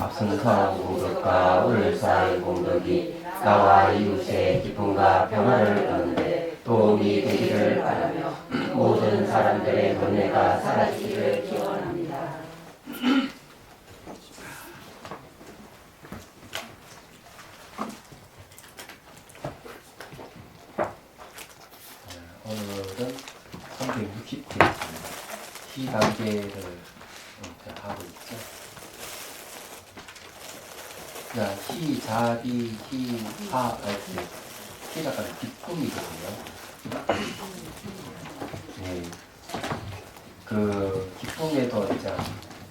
앞선성 공덕과 울사의 공덕이 나와 이웃의 기쁨과 평안을 얻는데 도움이 되기를 바라며 모든 사람들의 번뇌가 사라지기를 기원합니다. 오늘은 360회 희 단계를 하고 있죠. 자, 희, 자비, 희, 하, 이렇게 희가 기쁨이거든요. 네. 그 기쁨에도 이제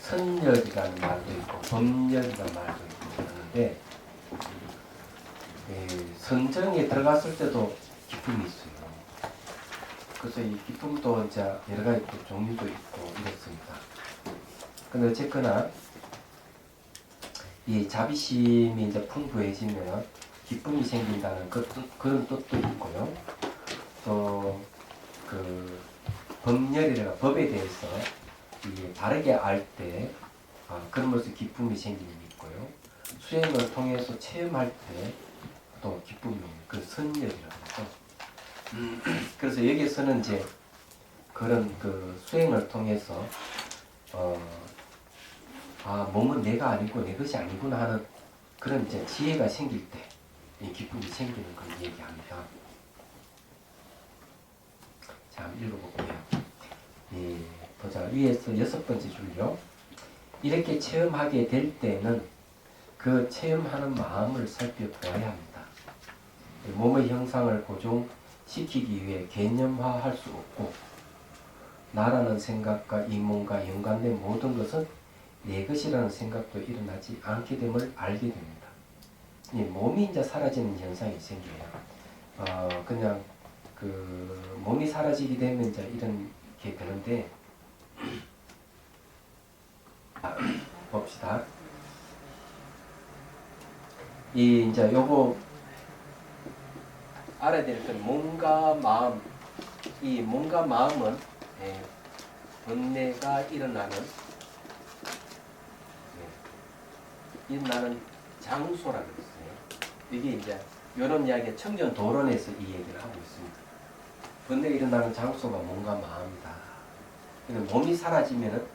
선열이라는 말도 있고 범열이라는 말도 있고 그러는데 선정에 들어갔을 때도 기쁨이 있어요. 그래서 이 기쁨도 이제 여러 가지 또 종류도 있고 이렇습니다. 근데 어쨌거나 이 자비심이 이제 풍부해지면 기쁨이 생긴다는 그런 뜻도 있고요. 또 그 법열이라 법에 대해서 바르게 알 때 그러면서 기쁨이 생기는 게 있고요. 수행을 통해서 체험할 때 또 기쁨이 그 선열이라고 하죠. 그래서 여기에서는 이제 그런 그 수행을 통해서 몸은 내가 아니고 내 것이 아니구나 하는 그런 이제 지혜가 생길 때 이 기쁨이 생기는 걸 얘기합니다. 자, 한번 읽어볼게요. 보자. 위에서 6번째 줄요. 이렇게 체험하게 될 때는 그 체험하는 마음을 살펴보아야 합니다. 몸의 형상을 고정시키기 위해 개념화할 수 없고 나라는 생각과 이 몸과 연관된 모든 것은 내 것이라는 생각도 일어나지 않게 됨을 알게 됩니다. 이 몸이 이제 사라지는 현상이 생겨요. 그냥 그 몸이 사라지게 되면 이제 이런 게 되는데 봅시다. 이제 요거 알아야 될 건 몸과 마음. 이 몸과 마음은 번뇌가 일어나는 장소라고 했어요. 이게 이제 이런 이야기 청정도론에서 이 얘기를 하고 있습니다. 번뇌가 일어나는 장소가 몸과 마음이다. 그러니까 몸이 사라지면은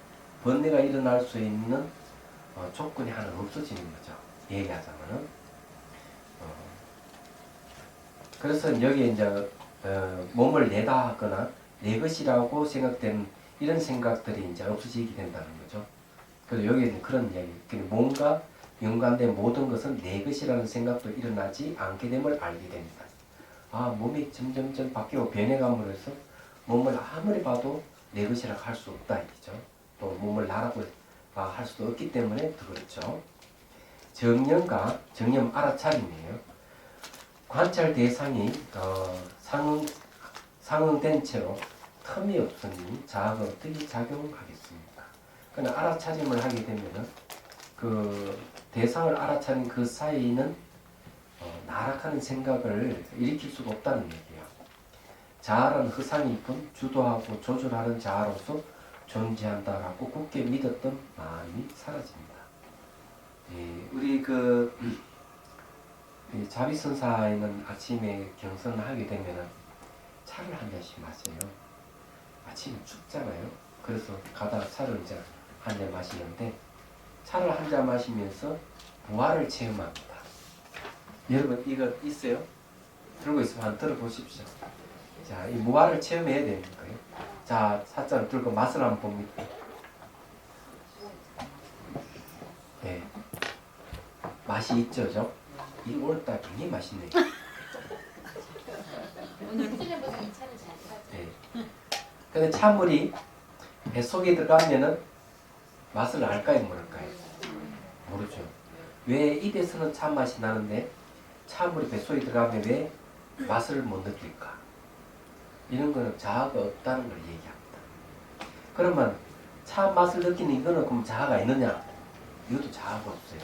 번뇌가 일어날 수 있는 조건이 하나 없어지는 거죠. 얘기하자면은. 그래서 여기에 이제 몸을 내다 하거나 내 것이라고 생각되는 이런 생각들이 이제 없어지게 된다는 거죠. 그래서 여기에는 그런 이야기. 몸과 연관된 모든 것은 내 것이라는 생각도 일어나지 않게 됨을 알게 됩니다. 몸이 점점점 바뀌고 변해감으로 해서 몸을 아무리 봐도 내 것이라고 할 수 없다 이죠. 또 몸을 나라고 할 수도 없기 때문에 더 그렇죠. 정념 알아차림이에요. 관찰 대상이 상응된 채로 틈이 없으니 자아가 어떻게 작용하겠습니까? 그러나 알아차림을 하게 되면은 그 대상을 알아차린 그 사이는 나락하는 생각을 일으킬 수가 없다는 얘기예요. 자아라는 허상이뿐 주도하고 조절하는 자아로서 존재한다라고 굳게 믿었던 마음이 사라집니다. 우리 자비선사에는 아침에 경선을 하게 되면 차를 한 잔씩 마셔요. 아침에 춥잖아요. 그래서 가다가 차를 이제 한 잔 마시는데 차를 한 잔 마시면서 부활을 체험합니다. 여러분 이거 있어요? 들고 있으면 한번 들어보십시오. 자, 이 무화를 체험해야 되는 거예요. 자, 사자를 들고 맛을 한번 봅니다. 네, 맛이 있죠, 죠? 이 오늘따라 굉장히 맛있네요. 오늘 틀려보면 차를 잘 사죠. 네. 근데 찬물이 뱃속에 들어가면은 맛을 알까요, 모를까요? 모르죠. 왜 입에서는 찬맛이 나는데 찬물이 뱃속에 들어가면 왜 맛을 못 느낄까? 이런 거는 자아가 없다는 걸 얘기합니다. 그러면 차 맛을 느끼는 이거는 그럼 자아가 있느냐? 이것도 자아가 없어요.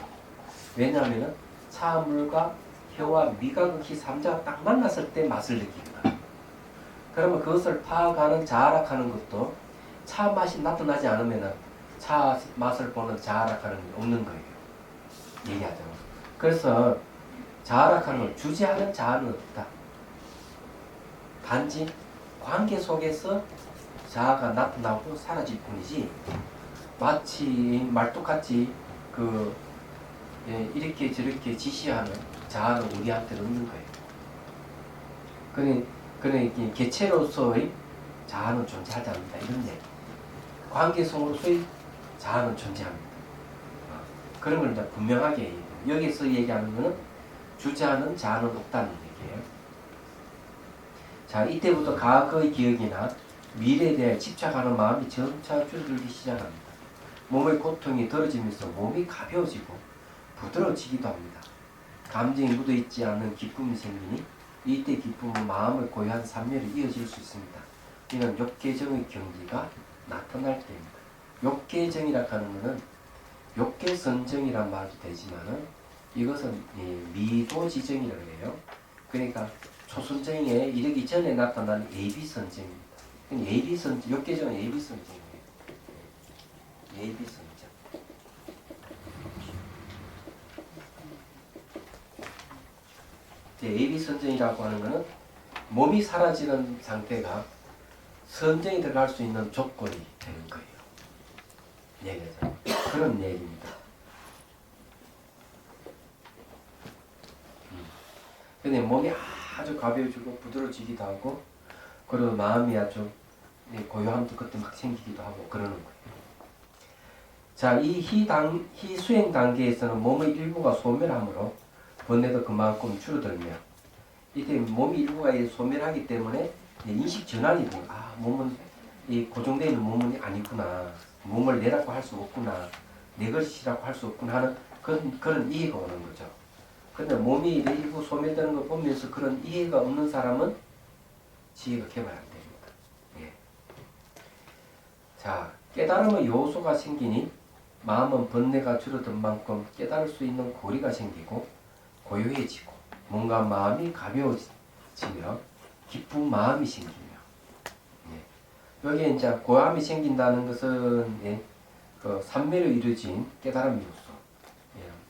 왜냐하면 차물과 혀와 미각의 삼자가 딱 만났을 때 맛을 느낀다. 그러면 그것을 파악하는 자아락하는 것도 차 맛이 나타나지 않으면 차 맛을 보는 자아락하는 게 없는 거예요. 얘기하죠. 그래서 자아락하는 걸 주재하는 자아는 없다. 단지 관계 속에서 자아가 나타나고 사라질 뿐이지 마치 말뚝같이 이렇게 저렇게 지시하는 자아는 우리한테 없는 거예요. 그러니 개체로서의 자아는 존재하지 않는다. 이런 얘기. 관계 속으로서의 자아는 존재합니다. 그런 걸 이제 분명하게 얘기해요. 여기서 얘기하는 것은 주재하는 자아는 없다는 얘기예요. 자, 이때부터 과거의 기억이나 미래에 대해 집착하는 마음이 점차 줄어들기 시작합니다. 몸의 고통이 덜어지면서 몸이 가벼워지고 부드러워지기도 합니다. 감정이 묻어있지 않는 기쁨이 생기니 이때 기쁨은 마음을 고요한 산멸이 이어질 수 있습니다. 이는 욕계정의 경지가 나타날 때입니다. 욕계정이라 하는 것은 욕계선정이란 말도 되지만은 이것은 미도지정이라고 해요. 그러니까 초선정에 이르기 전에 나타난 예비선정입니다. 욕계정은 예비선정이에요. 예비선정. 예비선정이라고 하는 것은 몸이 사라지는 상태가 선정이 들어갈 수 있는 조건이 되는 거예요. 얘기죠. 그런 얘기입니다. 근데 몸이 아주 가벼워지고 부드러워지기도 하고 그리고 마음이 아주 고요함도 그때 막 생기기도 하고 그러는 거예요. 자, 이 희수행 단계에서는 몸의 일부가 소멸하므로 번뇌도 그만큼 줄어들며 이때 몸의 일부가 소멸하기 때문에 인식 전환이 돼요. 아, 몸은 고정되어 있는 몸은 아니구나. 몸을 내라고 할 수 없구나. 내 것이라고 할 수 없구나 하는 그런 이해가 오는 거죠. 그런데 몸이 일부 소멸되는 걸 보면서 그런 이해가 없는 사람은 지혜가 개발 안 됩니다. 예. 자, 깨달음의 요소가 생기니 마음은 번뇌가 줄어든 만큼 깨달을 수 있는 고리가 생기고 고요해지고 뭔가 마음이 가벼워지며 기쁜 마음이 생기며 여기에 이제 고함이 생긴다는 것은 그 산매로 이루어진 깨달음 요소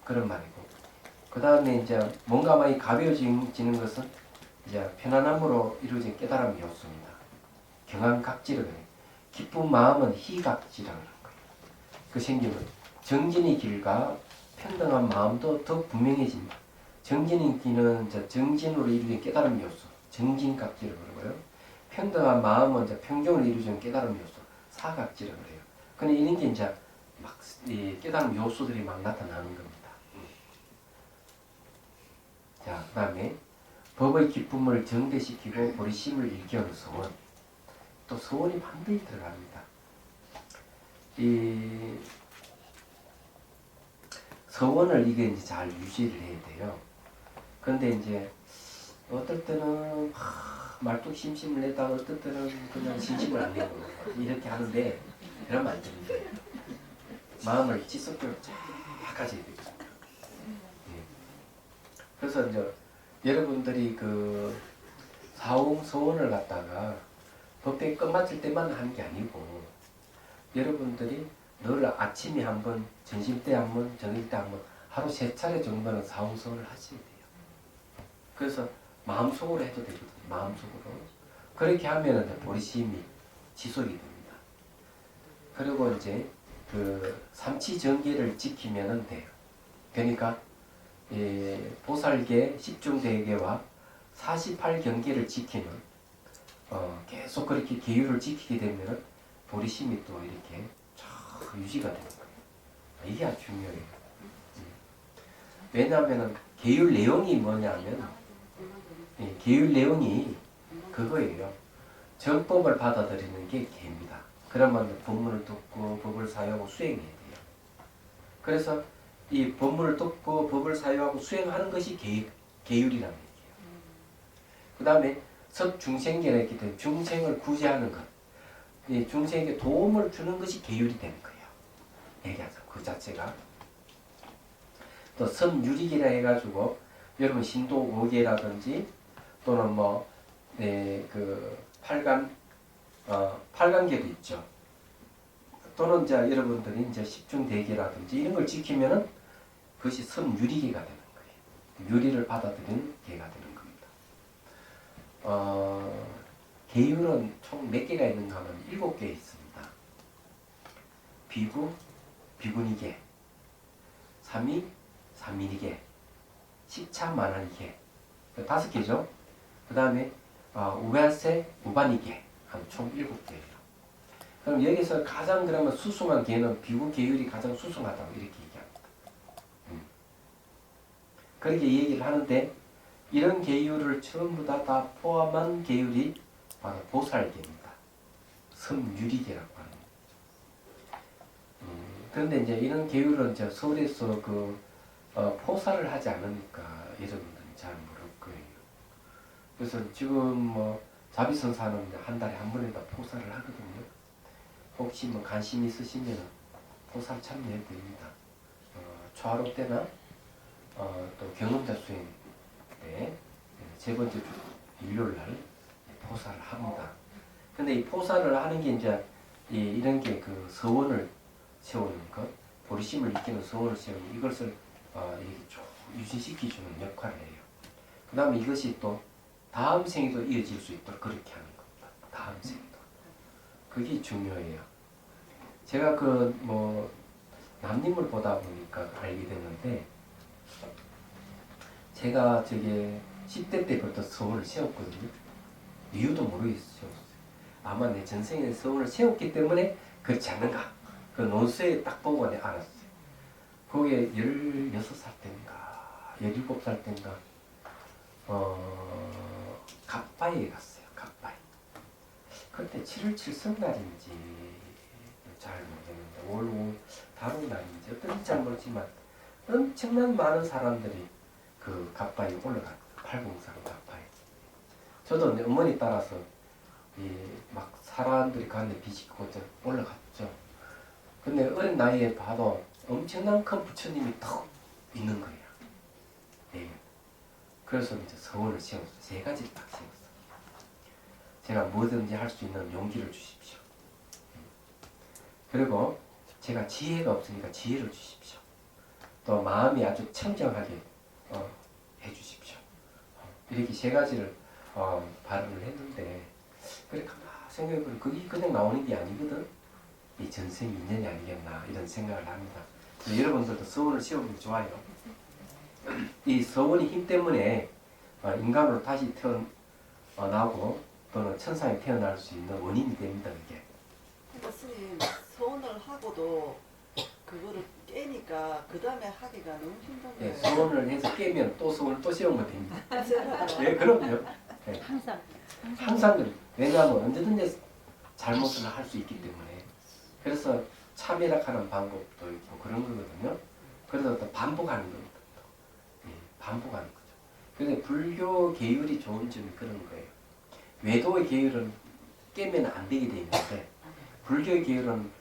그런 말이고 그 다음에 이제 뭔가 많이 가벼워지는 것은 이제 편안함으로 이루어진 깨달음 요소입니다. 경안각지를 그래요. 기쁜 마음은 희각지라고 하는 거예요. 그 생기면 정진의 길과 평등한 마음도 더 분명해집니다. 정진의 길은 이제 정진으로 이루어진 깨달음 요소, 정진각지라고 그러고요. 평등한 마음은 이제 평정을 이루어진 깨달음 요소, 사각지라고 그래요. 근데 이런 게 이제 막 이 깨달음 요소들이 막 나타나는 겁니다. 자, 그 다음에 법의 기쁨을 정대시키고 보리심을 일깨우는 서원. 또 서원이 반드시 들어갑니다. 이 서원을 이게 이제 잘 유지를 해야 돼요. 그런데 이제 어떨 때는 말뚝 심심을 내다가 어떨 때는 그냥 심심을 안 내고 이렇게 하는데 그러면 안 됩니다. 마음을 지속적으로 쫙 가져야 됩니다. 그래서 이제 여러분들이 그 사홍 서원을 갖다가 법회 끝마칠 때만 하는 게 아니고 여러분들이 늘 아침에 한 번, 점심 때 한 번, 저녁 때 한 번 하루 3차례 정도는 사홍 서원을 하셔야 돼요. 그래서 마음속으로 해도 되거든요. 마음속으로. 그렇게 하면 보리심이 지속이 됩니다. 그리고 이제 그 삼치정계를 지키면 돼요. 그러니까 보살계, 십중대계와 48경계를 지키는 계속 그렇게 계율을 지키게 되면 보리심이 또 이렇게 쫙 유지가 되는 거예요. 이게 아주 중요해요. 왜냐하면 계율 내용이 뭐냐면 계율 내용이 그거예요. 정법을 받아들이는 게 계입니다. 그러면 법문을 듣고 법을 사유하고 수행해야 돼요. 그래서 이 법문을 듣고 법을 사유하고 수행하는 것이 계율이라는 얘기예요. 그 다음에 섭중생계라 했기 때문에 중생을 구제하는 것, 이 중생에게 도움을 주는 것이 계율이 되는 거예요. 얘기하죠. 그 자체가. 또 선유리계라 해가지고 여러분 신도 5계라든지 또는 그 팔강계도 있죠. 또는 이제 여러분들이 이제 십중대계라든지 이런 걸 지키면은 그것이 섬유리계가 되는 거예요. 유리를 받아들이는 계가 되는 겁니다. 계율은 총 몇 개가 있는가 하면 7개 있습니다. 비구, 비구니계, 삼위, 삼위니계, 식차, 만화니계 5개죠. 그 다음에 우발세, 우반이계 한 총 7개예요. 그럼 여기서 가장 그러면 수승한 계는 비구 계율이 가장 수승하다고 이렇게 얘기합니다. 그렇게 얘기를 하는데 이런 계율을 전부 다 포함한 계율이 바로 보살계입니다. 섬유리계라고 하는. 그런데 이제 이런 계율은 이제 서울에서 포살을 하지 않으니까 여러분들이 잘 모를 거예요. 그래서 지금 뭐 자비선사는 한 달에 한 번에다 포살을 하거든요. 혹시 뭐 관심 있으시면 포살 참여해도 됩니다. 초하루 때나 또 경험자 수행 때 세 번째 주 일요일 날 포살을 합니다. 근데 이 포살을 하는 게 이제 이런 게 그 서원을 세우는 것, 보리심을 익히는 서원을 세우는 이것을 이렇게 쭉 유지시켜주는 역할을 해요. 그 다음에 이것이 또 다음 생에도 이어질 수 있도록 그렇게 하는 겁니다. 다음 생에도. 그게 중요해요. 제가 남님을 보다 보니까 알게 됐는데, 제가 10대 때부터 서원을 세웠거든요. 이유도 모르겠어요. 아마 내 전생에 서원을 세웠기 때문에 그렇지 않는가. 그 논수에 딱 보고 내가 알았어요. 그게 16살 때인가, 17살 때인가, 갑바에 갔어요. 갑바에. 그때 7월 7성날인지 잘 모르겠는데 5월 다른 날인지 어떤지 잘 모르지만 엄청난 많은 사람들이 그 갑바에 올라갔어요. 803 갑바에. 저도 내 어머니 따라서 막 사람들이 가는데 비집고 올라갔죠. 근데 어린 나이에 봐도 엄청난 큰 부처님이 턱 있는 거예요. 네. 그래서 이제 서원을 세웠어요. 3가지를 딱 세웠어요. 제가 뭐든지 할 수 있는 용기를 주십시오. 그리고 제가 지혜가 없으니까 지혜를 주십시오. 또 마음이 아주 청정하게 해주십시오. 이렇게 3가지를 발언을 했는데, 그러니까 막 생각해보면 그게 그냥 나오는 게 아니거든. 이 전생 인연이 아니겠나 이런 생각을 합니다. 여러분들도 서원을 세우는 게 좋아요. 이 서원의 힘 때문에 인간으로 다시 태어나고 또는 천상에 태어날 수 있는 원인이 됩니다. 이게. 그러니까 스님 서원을 하고도 그거를 깨니까 그 다음에 하기가 너무 힘든 네, 거예요. 서원을 해서 깨면 또 서원을 또 세우면 됩니다. 네. 네, 그럼요. 네. 항상 왜냐하면 언제든지 잘못을 할 수 있기 때문에. 그래서 참회락하는 방법도 있고 그런 거거든요. 그래서 또 반복하는 겁니다. 반복하는 거죠. 그래서 불교 계율이 좋은 점이 그런 거예요. 외도의 계율은 깨면 안 되게 돼 있는데, 불교의 계율은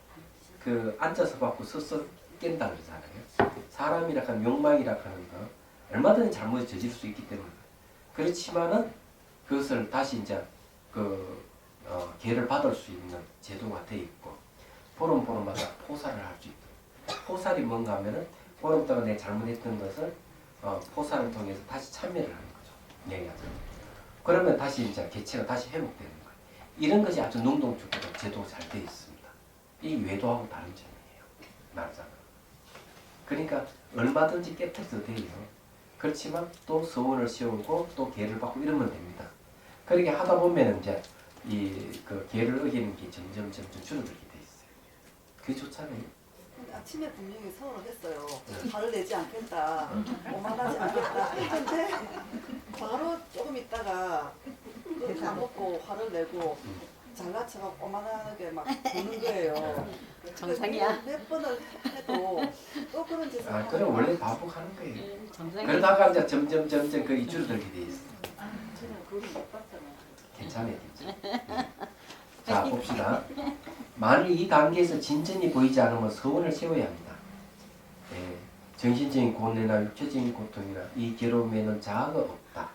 앉아서 받고 서서 깬다 그러잖아요. 사람이라 하는 욕망이라 하는 거 얼마든지 잘못을 저지를 수 있기 때문에. 그렇지만은 그것을 다시 이제 계를 받을 수 있는 제도가 돼 있고, 보름보름마다 포살을 할 수 있도록. 포살이 뭔가 하면은 보름 동안 내가 잘못했던 것을 포살을 통해서 다시 참여를 하는 거죠. 얘기하죠. 그러면 다시 이제 개체가 다시 회복되는 거예요. 이런 것이 아주 능동적으로 제도가 잘 되어 있습니다. 이 외도하고 다른 점이에요. 말하자면. 그러니까 얼마든지 깨뜨려도 돼요. 그렇지만 또 서원을 세우고 또 계를 받고 이러면 됩니다. 그렇게 하다 보면 이제 그 계를 어기는 게 점점 줄어들게 돼 있어요. 그게 좋잖아요. 근데 아침에 분명히 서원을 했어요. 화를 내지 않겠다. 오만하지 않겠다. 근데 바로 조금 있다가 다 먹고 화를 내고 잘나쳐서 오만하게 막 보는 거예요. 정상이야. 몇 번을 해도 또 그런 짓을 하고. 그럼 원래 반복하는 거예요. 정상이. 그러다가 이제 점점 그게 줄어들게 돼 있어요. 저는 그걸 못 봤잖아요. 괜찮아요. 자, 봅시다. 만일 이 단계에서 진전이 보이지 않으면 서원을 세워야 합니다. 정신적인 고뇌나 육체적인 고통이나 이 괴로움에는 자아가 없다.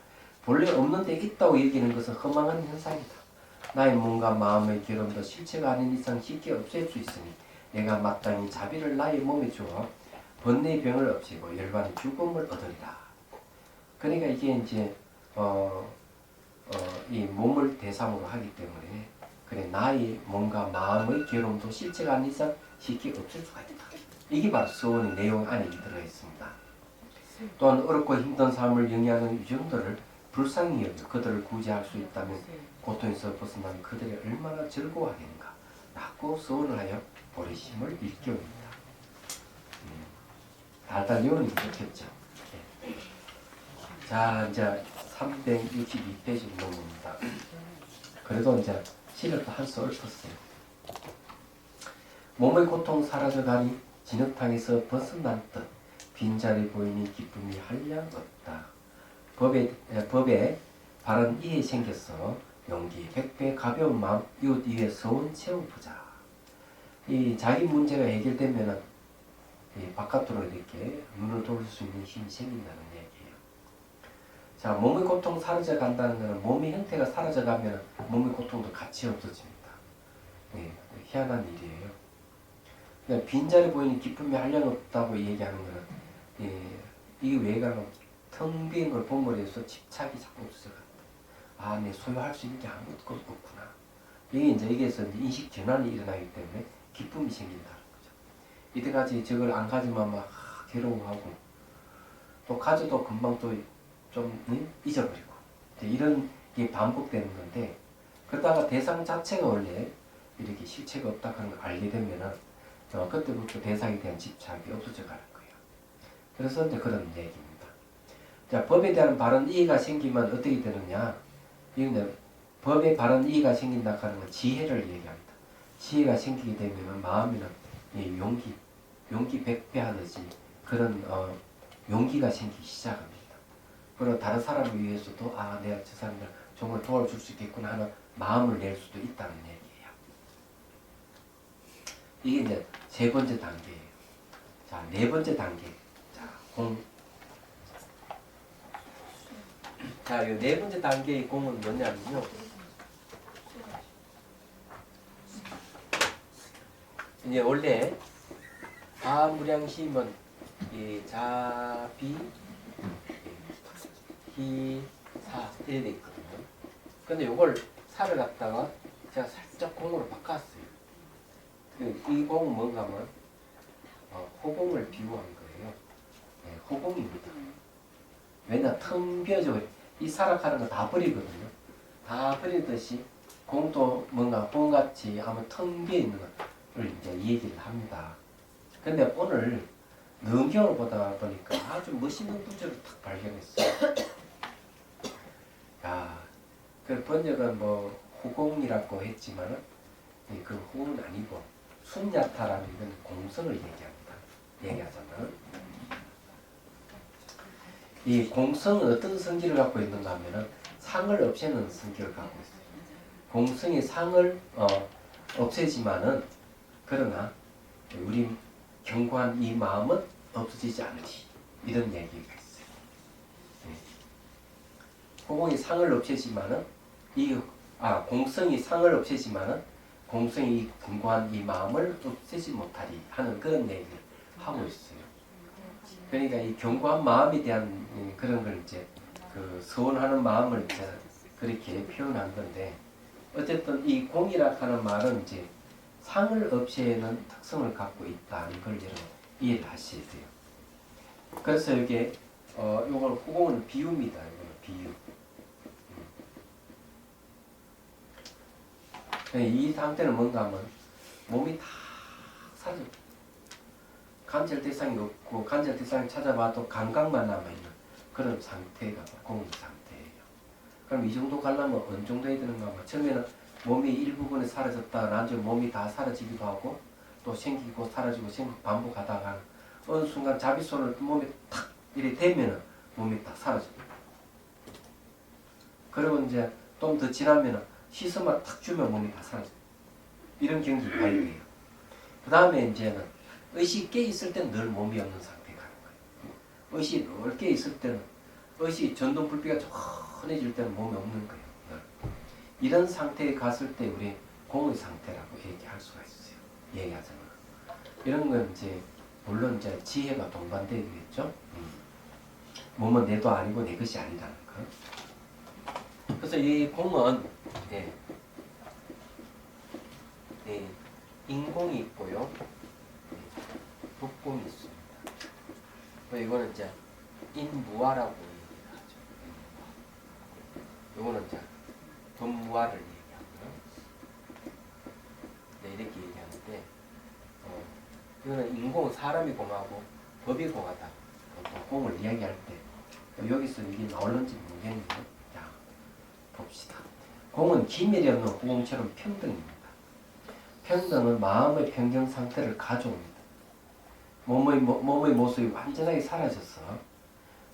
본래 없는데 있다고 여기는 것은 허망한 현상이다. 나의 몸과 마음의 괴로움도 실체가 아닌 이상 쉽게 없앨 수 있으니 내가 마땅히 자비를 나의 몸에 주어 번뇌의 병을 없애고 열반의 죽음을 얻으리라. 그러니까 이게 이제 이 몸을 대상으로 하기 때문에 그래 나의 뭔가 마음의 괴로움도 실체가 아닌 이상 쉽게 없을 수가 있다. 이게 바로 서원의 내용 안에 들어 있습니다. 또한 어렵고 힘든 삶을 영위하는 유정들을 불쌍히 여겨 그들을 구제할 수 있다면 고통에서 벗어나면 그들이 얼마나 즐거워하겠는가 라고 서원을 하여 보리심을 일깨웁니다. 달달 외우는 게 좋겠죠. 네. 자, 이제 362페이지로 넘어옵니다. 그래도 이제 시력도 한 수 읊었어요. 몸의 고통 사라져가니 진흙탕에서 벗어난 듯 빈자리 보이니 기쁨이 한량 없다. 법에 바른 이해 생겨서 용기 100배 가벼운 마음 이웃 위에 서운 채워보자. 이 자기 문제가 해결되면은 이 바깥으로 이렇게 눈을 돌릴 수 있는 힘이 생긴다는 얘기예요. 자, 몸의 고통 사라져 간다는 것은 몸의 형태가 사라져 가면 몸의 고통도 같이 없어집니다. 네, 희한한 일이에요. 그냥 빈자리 보이는 기쁨이 한량 없다고 얘기하는 것은 이게 왜 그러면 텅 빈 걸 본머리에서 집착이 자꾸 없어져간다. 아, 내 소유할 수 있는 게 아무것도 없구나. 이게 이제 여기에서 인식 전환이 일어나기 때문에 기쁨이 생긴다는 거죠. 이때까지 저걸 안 가지면 막 괴로워하고 또 가져도 금방 또 좀 잊어버리고 이런 게 반복되는 건데 그러다가 대상 자체가 원래 이렇게 실체가 없다 하는 걸 알게 되면은 그때부터 대상에 대한 집착이 없어져 가는 거예요. 그래서 이제 그런 얘기입니다. 자, 법에 대한 바른 이해가 생기면 어떻게 되느냐? 이건 법에 바른 이해가 생긴다 하는 건 지혜를 얘기합니다. 지혜가 생기게 되면 마음에는 이 용기 100배 하듯이 그런 용기가 생기기 시작합니다. 그리고 다른 사람을 위해서도 내가 저 사람들 정말 도와줄 수 있겠구나 하는 마음을 낼 수도 있다는 얘기예요. 이게 이제 세 번째 단계예요. 자, 네 번째 단계. 자, 이 네 번째 단계의 공은 뭐냐면요. 이제 원래 아무량심은 이 자비 희사 이래 돼 있거든요. 근데 이걸 살을 갖다가 제가 살짝 공으로 바꿨어요. 이 공은 뭔가 하면 호공을 비유한 거예요. 네, 호공입니다. 왜냐 텅 비어져 이 살아가는 거 다 버리거든요. 다 버리듯이 공도 뭔가 공같이 하면 텅 비어 있는 걸 이제 얘기를 합니다. 근데 오늘 능경을 보다 보니까 아주 멋있는 구절을 딱 발견했어요. 야, 그 번역은 뭐 호공이라고 했지만은 그 호공은 아니고 순야타라는 이건 공성을 얘기하잖아요. 이 공성은 어떤 성질을 갖고 있는가 하면은 상을 없애는 성격을 갖고 있어요. 공성이 상을 없애지만은 그러나 우리 견고한 이 마음은 없어지지 않으리 이런 얘기가 있어요. 호공이 상을 없애지만은 공성이 상을 없애지만은 공성이 이 견고한 이 마음을 없애지 못하리 하는 그런 얘기를 하고 있어요. 그러니까 이 견고한 마음에 대한 그런 걸 이제 그 서원하는 마음을 이제 그렇게 표현한 건데 어쨌든 이 공이라 하는 말은 이제 상을 없애는 특성을 갖고 있다는 걸 여러분 이해를 하셔야 돼요. 그래서 이게 요걸 호공은 비유입니다. 이거는 비유. 이 상태는 뭔가 하면 몸이 다 사라져. 관절 대상이 없고 관절 대상을 찾아봐도 감각만 남아있는 그런 상태가 공의 상태예요. 그럼 이 정도 가려면 어느 정도 해야 되는가 하면 처음에는 몸이 일부분이 사라졌다 나중에 몸이 다 사라지기도 하고 또 생기고 사라지고 생기고 반복하다가 어느 순간 자비손을 몸에 탁 이렇게 대면은 몸이 딱 사라집니다. 그리고 이제 좀 더 지나면은 시선만 탁 주면 몸이 다 사라집니다. 이런 경기 가야 돼요. 그 다음에 이제는 의식이 깨 있을 때는 늘 몸이 없는 상태가 가는 거예요. 의식이 넓게 있을 때는 의식이 전동 불빛이 환해질 때는 몸이 없는 거예요. 이런 상태에 갔을 때 우리 공의 상태라고 얘기할 수가 있어요. 얘기하자면 이런 건 이제 물론 이제 지혜가 동반되겠죠. 몸은 내도 아니고 내 것이 아니라는 거. 그래서 이 공은 예, 예, 인공이 있고요, 북공이 있습니다. 이거는 이제 인무화라고 얘기를 하죠. 이거는 이제 법무화를 얘기하고요. 네, 이렇게 얘기하는데 이거는 인공, 사람이 공하고 법이 공하다. 보통 공을 이야기할 때 여기서 이게 나올는지 모르겠는데, 자 봅시다. 공은 기밀이 없는 후공처럼 평등입니다. 평등은 마음의 평정 상태를 가져옵니다. 몸의 모습이 완전하게 사라져서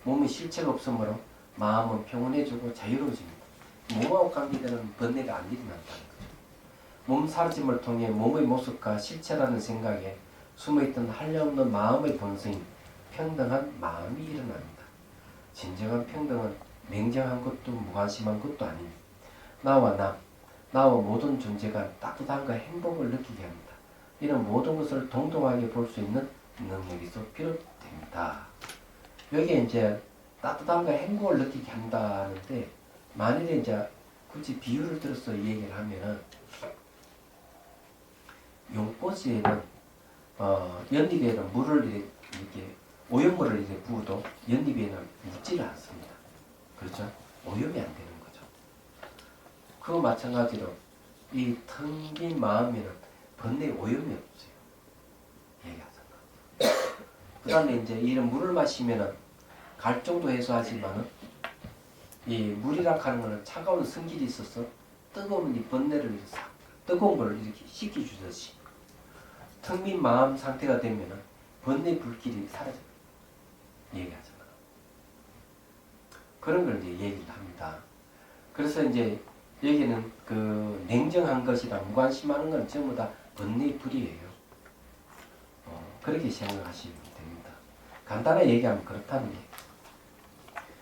몸의 실체가 없으므로 마음은 평온해지고 자유로워집니다. 몸하고 관계되는 번뇌가 안 일어난다는 거죠. 몸 사라짐을 통해 몸의 모습과 실체라는 생각에 숨어있던 한량없는 마음의 본성인 평등한 마음이 일어납니다. 진정한 평등은 냉정한 것도 무관심한 것도 아닙니다. 나와 모든 존재가 따뜻함과 행복을 느끼게 합니다. 이런 모든 것을 동등하게 볼 수 있는 능력에서 비롯됩니다. 여기에 이제 따뜻함과 행복을 느끼게 한다는데, 만일에 이제 굳이 비유를 들어서 얘기를 하면은, 용꽃에는 연잎에는 물을 이렇게 오염물을 이렇게 부어도 연잎에는 묻지를 않습니다. 그렇죠? 오염이 안 되는 거죠. 그거 마찬가지로 이 텅 빈 마음에는 번뇌 오염이 없어요. 얘기하잖아. 그 다음에 이제 이런 물을 마시면은 갈증도 해소하지만은, 이 물이라 하는 거는 차가운 성질이 있어서 뜨거운 이 번뇌를 뜨거운 걸 이렇게 식혀주듯이 텅 빈 마음 상태가 되면은 번뇌 불길이 사라져요. 얘기하잖아. 그런 걸 이제 얘기를 합니다. 그래서 이제 여기는 그 냉정한 것이랑 무관심하는 건 전부 다 번뇌 불이에요. 그렇게 생각하시면 됩니다. 간단하게 얘기하면 그렇다는 얘기.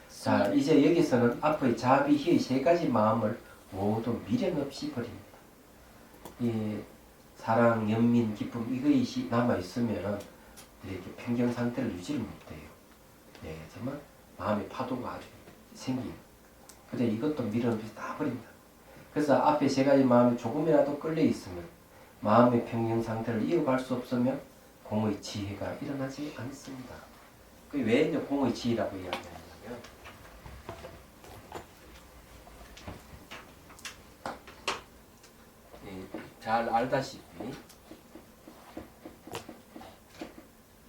자, 이제 여기서는 앞의 자비, 희의 세 가지 마음을 모두 미련 없이 버립니다. 이 사랑, 연민, 기쁨 이것이 남아 있으면은 이렇게 평정 상태를 유지를 못해요. 네, 정말 마음의 파도가 아주 생기요. 근데 이것도 미련 없이 다 버립니다. 그래서 앞에 세 가지 마음이 조금이라도 끌려 있으면, 마음의 평정 상태를 이어갈 수 없으면 공의 지혜가 일어나지 않습니다. 왜 이제 공의 지혜라고 이야기하냐면, 잘 알다시피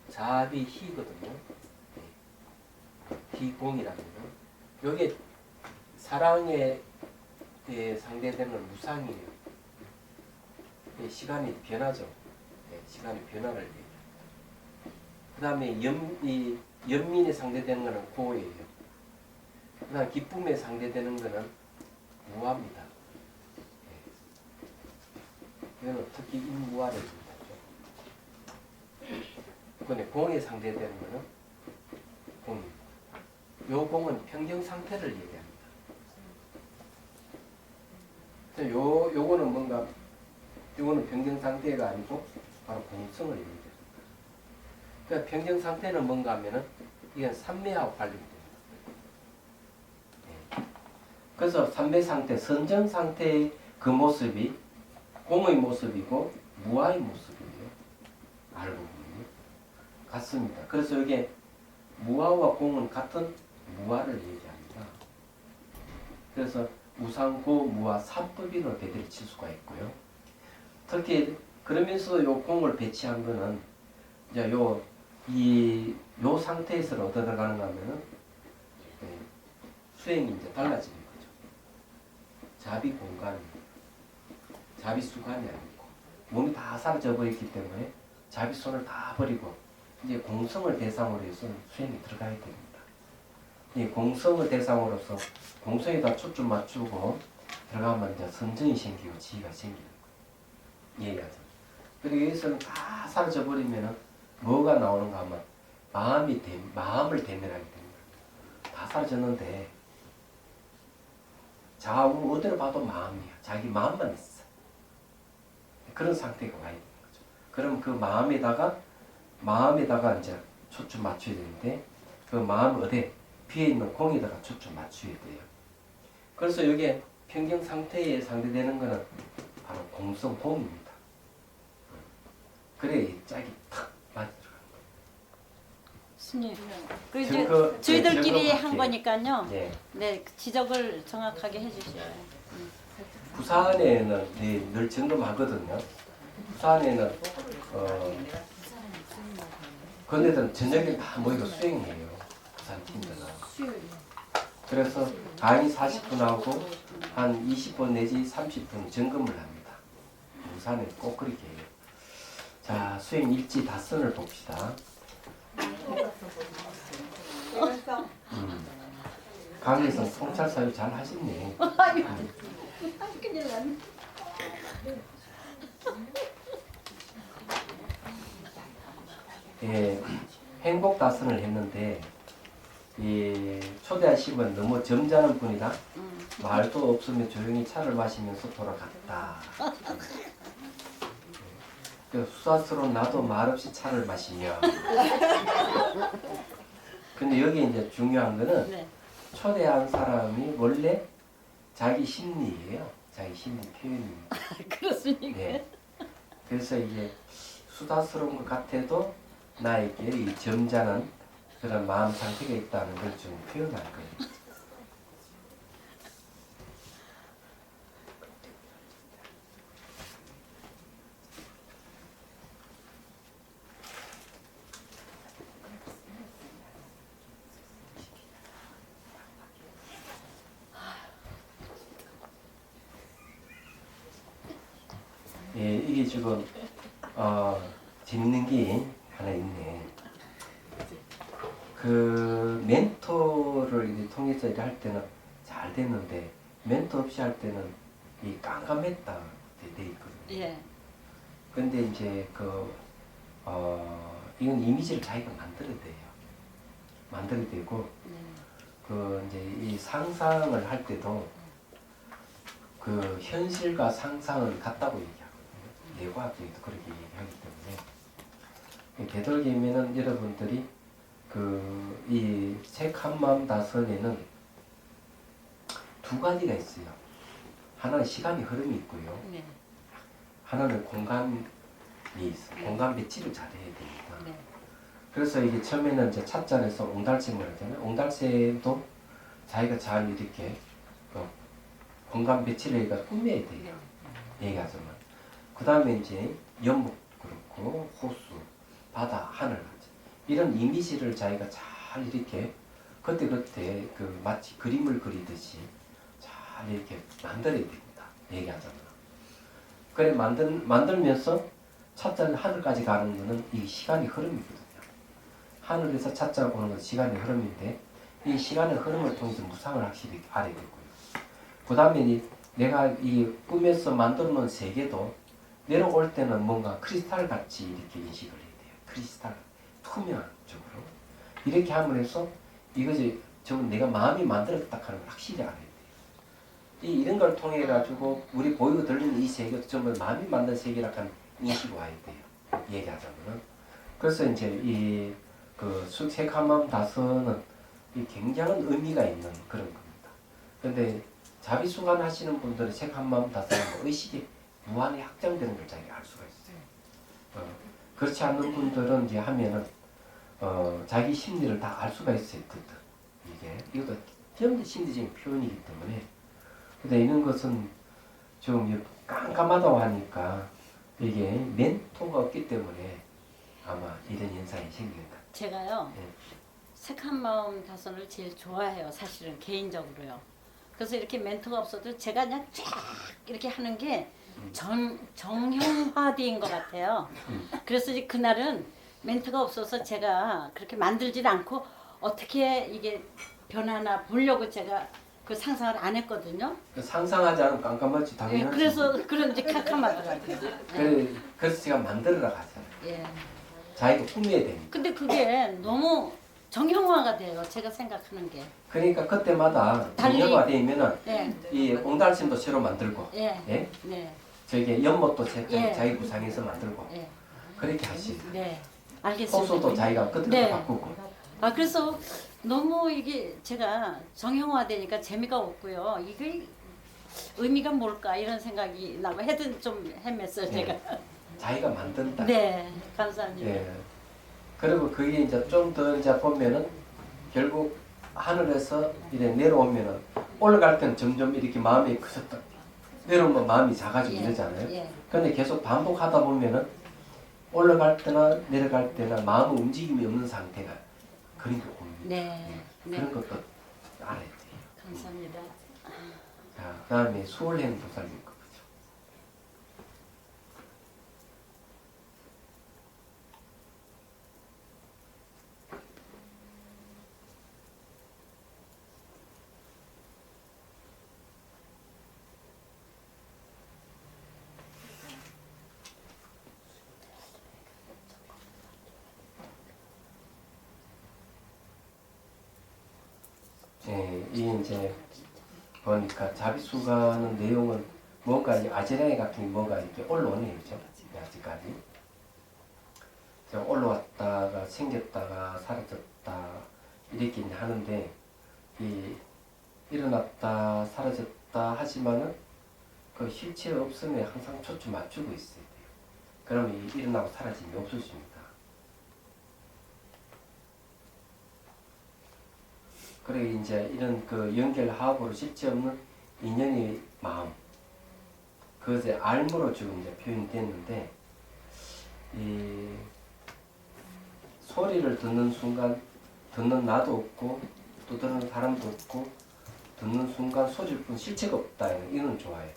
자비 희거든요. 희공이라는 거. 이게 사랑에 상대되는 무상이에요. 시간이 변하죠. 시간의 변화를 얘기해요. 그 다음에 연민에 상대되는 것은 고예요. 그 다음 기쁨에 상대되는 것은 무합니다. 이거는 특히 인무화를 얘기하죠. 근데 공에 상대되는 것은 공입니다. 요 공은 평정 상태를 얘기합니다. 요거는 뭔가, 요거는 평정 상태가 아니고 바로 공성을 얘기합니다. 그러니까 평정 상태는 뭔가 하면은 이건 삼매하고 관련됩니다. 그래서 삼매 상태, 선정 상태의 그 모습이 공의 모습이고 무아의 모습이에요. 알고 보면 같습니다. 그래서 이게 무아와 공은 같은 무아를 얘기합니다. 그래서 우상고 무아 삼법인으로 배들이 칠 수가 있고요. 특히 그러면서 요 공을 배치한 거는 이제 요 상태에서 어디로 가는가 하면은 수행이 이제 달라지는 거죠. 자비 공간이, 자비 수간이 아니고 몸이 다 사라져 버렸기 때문에 자비 손을 다 버리고 이제 공성을 대상으로 해서 수행이 들어가야 됩니다. 이 공성을 대상으로서 공성에다 초점 맞추고 들어가면 이제 선정이 생기고 지혜가 생기는 거예요. 얘기하죠. 그리고 여기서는 다 사라져 버리면은 뭐가 나오는가 하면 마음을 대면하게 됩니다. 다 사라졌는데 좌우 어디를 봐도 마음이야. 자기 마음만 있어. 그런 상태가 와야 되는 거죠. 그럼 그 마음에다가 마음에다가 이제 초점 맞춰야 되는데 그 마음 어디 비에 있는 공에다가 초점 맞춰야 돼요. 그래서 이게 평경 상태에 상대되는 거는 바로 공성 공입니다. 그래 이 짝이 탁 맞아 들어가는 스님. 그 거예요. 이제 저희들끼리 증거 한 거니까요. 예. 네, 지적을 정확하게 해주셔요. 부산에는 늘 점검하거든요. 부산에는 그네들은 저녁에 다 모이고 수행해요. 부산 팀들은. 그래서 강의 40분 하고 한 20분 내지 30분 점검을 합니다. 부산에 꼭 그렇게 해요. 자, 수행 일지 다선을 봅시다. 강의에서 통찰 사유 잘 하셨네. 큰일 났네. 예, 행복 다선을 했는데 이 초대하시면 너무 점잖은 분이다. 말도 없으면 조용히 차를 마시면서 돌아갔다. 그 수다스러운 나도 말없이 차를 마시며. 근데 여기 이제 중요한 거는 네. 초대한 사람이 원래 자기 심리예요. 자기 심리 표현입니다. 그렇습니까? 네. 그래서 이게 수다스러운 것 같아도 나에게 이 점잖은 그런 마음 상태가 있다는 걸 좀 표현할 거예요. 예, 이게 지금 재밌는 게 하나 있네. 그 멘토를 이제 통해서 이렇게 할 때는 잘 됐는데 멘토 없이 할 때는 이 깜깜했다 돼 있거든요. 예. 근데 이제 이건 이미지를 자기가 만들어야 돼요. 만들어야 되고 네. 그 이제 이 상상을 할 때도 그 현실과 상상은 같다고 얘기하거든요. 뇌과학적에도 그렇게 얘기하기 때문에 되도록이면은 여러분들이 이 책 한마음 다선에는 두 가지가 있어요. 하나는 시간의 흐름이 있고요. 네. 하나는 공간이 있어요. 공간 배치를 잘해야 됩니다. 네. 그래서 이게 처음에는 이제 찻잔에서 옹달샘을 하잖아요. 옹달샘도 자기가 잘 이렇게 공간 배치를 해가 꾸며야 돼요. 얘기하자면. 그 다음에 이제 연못 그렇고 호수, 바다, 하늘 이런 이미지를 자기가 잘 이렇게 그때그때 마치 그림을 그리듯이 잘 이렇게 만들어야 됩니다. 얘기하자면. 그래 만들면서 찻잔 하늘까지 가는 거는 이 시간의 흐름이거든요. 하늘에서 찻잔 오는 건 시간의 흐름인데 이 시간의 흐름을 통해서 무상을 확실히 알아야 되고요. 그 다음에 내가 이 꿈에서 만들어 놓은 세계도 내려올 때는 뭔가 크리스탈 같이 이렇게 인식을 해야 돼요. 크리스탈, 투명한 쪽으로. 이렇게 함으로써 이것이 전부 내가 마음이 만들었다 하는 걸 확실히 알아야 돼요. 이런 걸 통해 가지고 우리 보이고 들리는 이 세계도 전부 마음이 만든 세계라 하는 인식이 와야 돼요. 얘기하자면은. 그래서 이제 색한마음 다선은 이 굉장한 의미가 있는 그런 겁니다. 근데 자비수관 하시는 분들은 색한마음 다선은 의식이 무한히 확장되는 걸 자기가 알 수가 있어요. 그렇지 않는 분들은 이제 하면은 자기 심리를 다 알 수가 있어요. 이것도 전부 심리적인 표현이기 때문에. 근데 이런 것은 좀 깜깜하다고 하니까 이게 멘토가 없기 때문에 아마 이런 현상이 생긴 것 같아요. 제가요. 네. 색한 마음 다선을 제일 좋아해요. 사실은 개인적으로요. 그래서 이렇게 멘토가 없어도 제가 그냥 쫙 이렇게 하는 게 정형화된 것 같아요. 그래서 이제 그날은 멘트가 없어서 제가 그렇게 만들질 않고 어떻게 이게 변하나 보려고 제가 그 상상을 안 했거든요. 상상하지 않으면 깜깜하지 예, 당연하지. 그래서 그런지 캄캄하더라고요. 그래서 제가 만들어라 하잖아요. 예. 자기가 꾸며야 됩니다. 근데 그게 너무 정형화가 돼요. 제가 생각하는 게. 그러니까 그때마다 달리- 정형화 되면은 예. 이 옹달샘도 새로 만들고, 예. 예? 네. 저기 연못도 예. 자기 구상해서 만들고 예. 그렇게 하시죠. 네. 알겠습니다. 호수도 자기가 끝에 네. 바꾸고. 아 그래서 너무 이게 제가 정형화되니까 재미가 없고요. 이게 의미가 뭘까 이런 생각이 나고 헤든 좀 헤맸어요 제가. 자기가 만든다. 네, 감사합니다. 예. 그리고 그게 이제 좀 더 이제 보면은 결국 하늘에서 이래 내려오면은 올라갈 때는 점점 이렇게 마음이 커졌다. 내려오면 마음이 작아지고 예, 이러잖아요. 예. 근데 계속 반복하다 보면은 올라갈 때나 내려갈 때나 마음 움직임이 없는 상태가 그러니까 옵니다. 네, 네, 그런 것도 알아야 돼요. 감사합니다. 자, 그다음에 수월행 보살님 거 보죠. 예, 이게 이제 보니까 자비수가는 내용은 뭔가 이 아지랑이 같은 게 뭔가 이렇게 올라오네요, 그죠? 아직까지. 올라왔다가 생겼다가 사라졌다 이렇게 이제 하는데 이 일어났다 사라졌다 하지만은 그 실체 없음에 항상 초점 맞추고 있어야 돼요. 그러면 이 일어나고 사라짐이 없어집니다. 그리고 이제 이런 그 연결하고로 실체 없는 인연의 마음, 그것의 알무로 지금 이제 표현됐는데, 이 소리를 듣는 순간 듣는 나도 없고 또 듣는 사람도 없고 듣는 순간 소리를 뿐 실체가 없다. 이는 좋아요.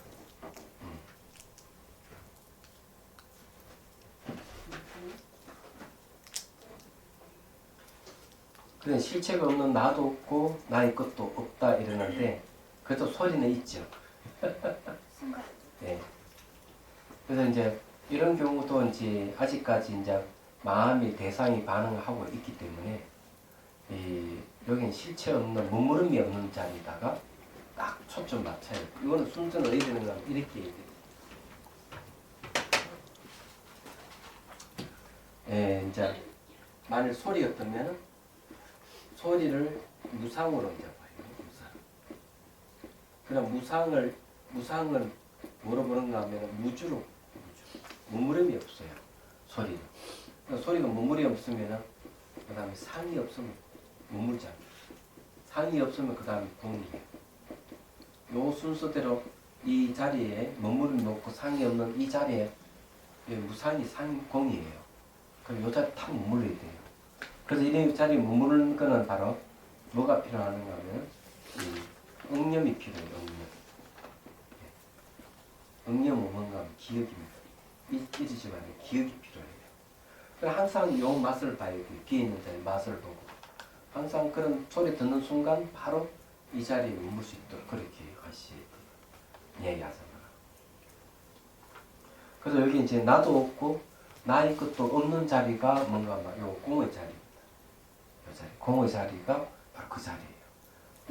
그래 실체가 없는 나도 없고 나의 것도 없다 이러는데 그래도 소리는 있죠. 네. 그래서 이제 이런 경우도 이제 아직까지 이제 마음이 대상이 반응하고 있기 때문에 여기는 실체 없는 머무름이 없는 자리다가 딱 초점 맞춰야 돼. 이거는 순서는 어디 되는가 이렇게 해야 돼. 예, 이제 만일 소리였다면은 소리를 무상으로 이제 봐요. 무상. 그럼 무상을 뭐로 보는가 하면 무주로 머무름이 없어요. 소리는. 그러니까 소리가 머무름이 없으면은 그 다음에 상이 없으면 머물잖아요. 상이 없으면 그 다음에 공이에요. 요 순서대로 이 자리에 머무름이 없고 상이 없는 이 자리에 무상이 상공이에요. 그럼 요 자리에 탁 머물러야 돼요. 그래서 이 자리에 머무르는 거는 바로 뭐가 필요한가 하면 이 응념이 필요해요. 응념은 뭔가 하면 기억입니다. 잊으시면 안 돼요. 기억이 필요해요. 그래서 항상 요 맛을 봐야 돼요. 비어있는 자리 맛을 보고 항상 그런 소리 듣는 순간 바로 이 자리에 머물 수 있도록 그렇게 하셔야 돼요. 이야기하잖아. 그래서 여기 이제 나도 없고 나의 것도 없는 자리가 뭔가 요 공의 자리입니다. 요 자리, 공의 자리가 바로 그 자리예요.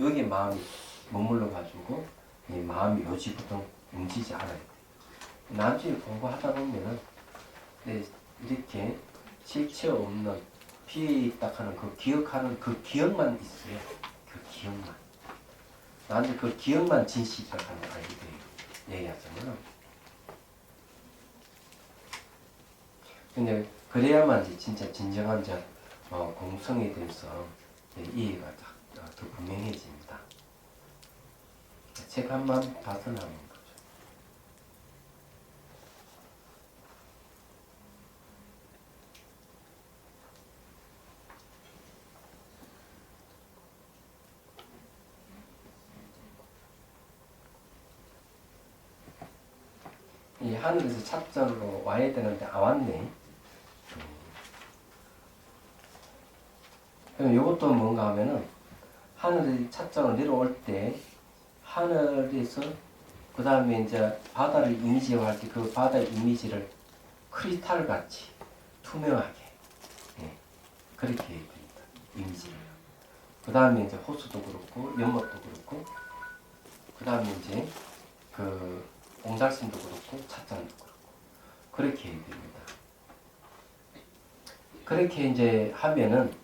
여기에 마음이 머물러 가지고 이 마음이 요지부터 움직이지 않아야 돼요. 나중에 공부하다 보면은 이렇게 실체 없는 비딱 하는 그 기억하는 그 기억만 있어요. 그 기억만. 나중에 그 기억만 진실이라고 하는 걸 알게 돼요. 얘기하자면. 근데 그래야만 이제 진짜 진정한 공성에 대해서 이해가 더 분명해집니다. 책 한 번 봐서 나오는 거죠. 이 하늘에서 찹전으로 와야 되는데 안 왔네. 그럼 이것도 뭔가 하면은 하늘에 찻장을 내려올 때 하늘에서 그 다음에 이제 바다를 이미지화할 때 그 바다의 이미지를 크리스탈 같이 투명하게 그렇게 해야 됩니다. 이미지를. 그 다음에 이제 호수도 그렇고 연못도 그렇고 그 다음에 이제 그 옹달샘도 그렇고 찻장도 그렇고 그렇게 해야 됩니다. 그렇게 이제 하면은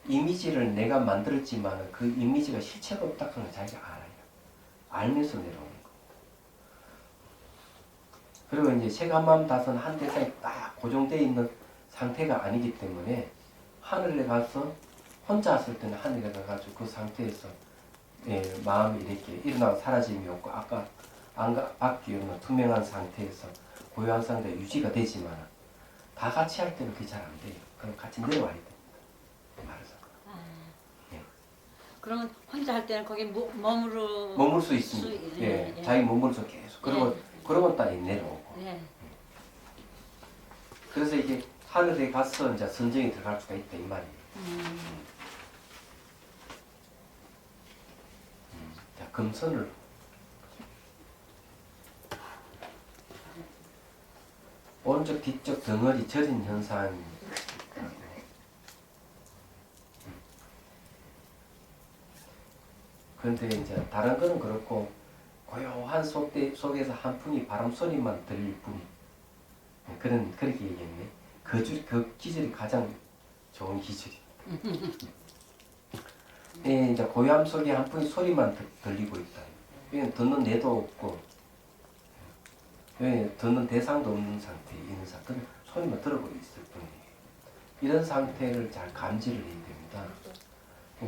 이미지를 내가 만들었지만 그 이미지가 실체가 없다는 걸 자기가 알아요. 알면서 내려오는 거. 그리고 이제 세간마음 다선 한 대상이 딱 고정되어 있는 상태가 아니기 때문에 하늘에 가서 혼자 왔을 때는 하늘에 가가지고 그 상태에서 마음이 이렇게 일어나고 사라짐이 없고 아까 바뀌는 투명한 상태에서 고요한 상태가 유지가 되지만 다 같이 할 때는 그게 잘 안 돼요. 그럼 같이 내려와야 됩니다. 말해서. 그러면 혼자 할 때는 거기 머물 수 있습니다. 예. 자기 머물러서 계속. 그러고 그러면 딱 내려오고. 예. 그래서 이게 하늘에 가서 이제 선정이 들어갈 수가 있다 이 말이에요. 자, 금선을 오른쪽 뒤쪽 덩어리 저린 현상이 그런데 이제 다른 거는 그렇고 고요한 속에서 한 푼이 바람 소리만 들릴 뿐 그렇게 얘기했네. 그 기절이 가장 좋은 기절입니다. 이제 고요함 속에 한 푼이 소리만 들리고 있다. 왜냐면 듣는 내도 없고 듣는 대상도 없는 상태에 있는 상태는 소리만 들어보고 있을 뿐이에요. 이런 상태를 잘 감지를 해야 됩니다.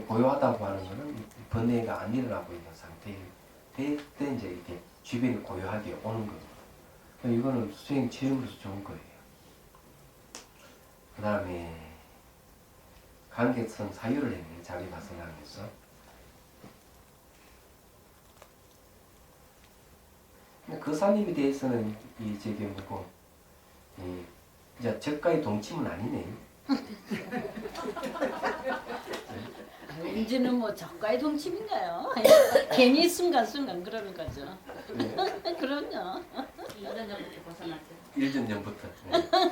고요하다고 하는 것은 번뇌가 안 일어나고 있는 상태일 때 이제 이렇게 주변이 고요하게 오는 겁니다. 이거는 수행 체험으로서 좋은 거예요. 그 다음에 관계성 사유를 했네. 자기 발생하면서. 그 사님에 대해서는 저게 뭐고 이제 저가의 동침은 아니네. 이제는 뭐 적과의 동침인가요? 괜히 순간순간 그러는 거죠. 그럼요. 1년 전부터 벗어났죠. 1년 전부터.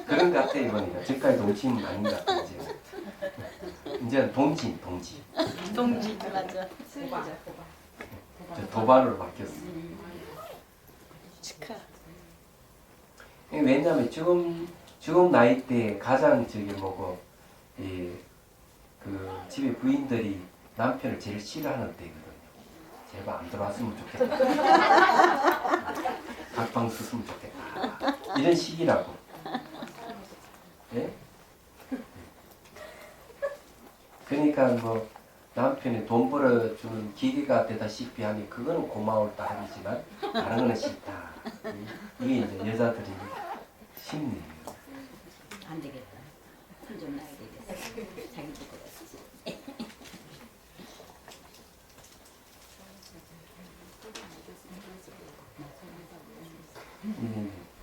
그런 것 같아 이번에. 저가의 동침은 아닌 것 같아 이제. 이제 동지. 동지 맞아. 도발으로 바뀌었어. 축하. 왜냐하면 지금 나이 때 가장 뭐고 그 집에 부인들이 남편을 제일 싫어하는 때거든요. 제발 안 들어왔으면 좋겠다. 각방 썼으면 좋겠다. 이런 시기라고. 예? 그러니까 뭐 남편이 돈 벌어주는 기계가 되다시피 하니 그거는 고마울 따름이지만 다른 거는 싫다. 이게 이제 여자들이 심리예요. 안 되겠다. 혼좀 나야 되겠어. 자기도 그랬지.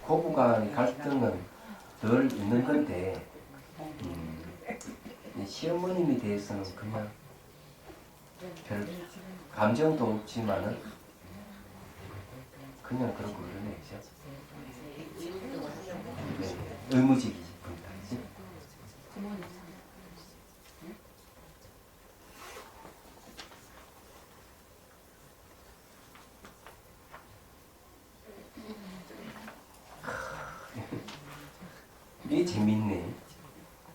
고부간 갈등은 늘 있는 건데 이 시어머님에 대해서는 그냥 별 감정도 없지만은 그냥 그러고 그러네죠. 의무직이 분다. 이게 재밌네.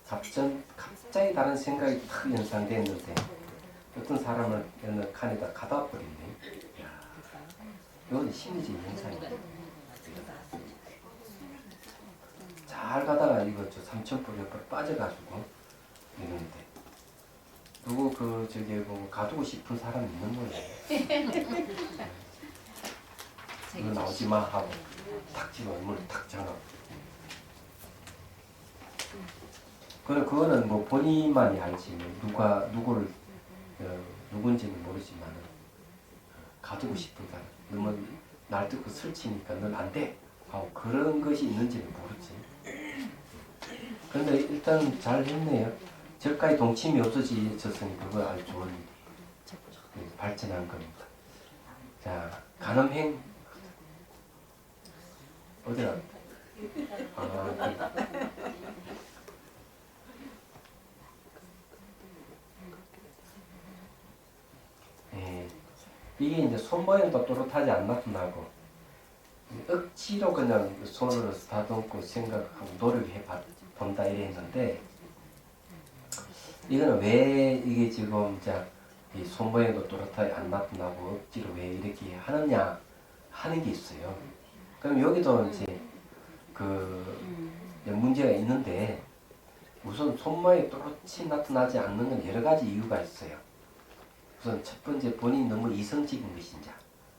갑자기 다른 생각이 탁 연상됐는데 어떤 사람을 어느 칸에다 가다 버리네. 이건 심리적 현상이다. 잘 가다가 이거 삼천포 옆으로 빠져가지고 이러는데 누구 보고 가두고 싶은 사람이 있는 거예요. 이거 나오지 마 하고 탁 집어 문을 탁 잠가고. 그거는 뭐 본인만이 알지 뭐 누구를 누군지는 모르지만 가두고 싶은 사람 너무 날 듣고 설치니까 넌 안 돼 하고 그런 것이 있는지는 모르지. 그런데 일단 잘 했네요. 저까지 동침이 없어졌으니 그거 아주 좋은 발전한 겁니다. 자, 간음행 어디야? 이게 이제 손 모양도 또렷하지 않나고 억지로 그냥 손으로 다듬고 생각하고 노력해봤 본다 이래 했는데 이거는 왜 이게 지금 이 손모양도 또렷하게 안 나타나고 억지로 왜 이렇게 하느냐 하는 게 있어요. 그럼 여기도 이제 문제가 있는데 우선 손모양이 또렷이 나타나지 않는 건 여러 가지 이유가 있어요. 우선 첫 번째 본인이 너무 이성적인 것인지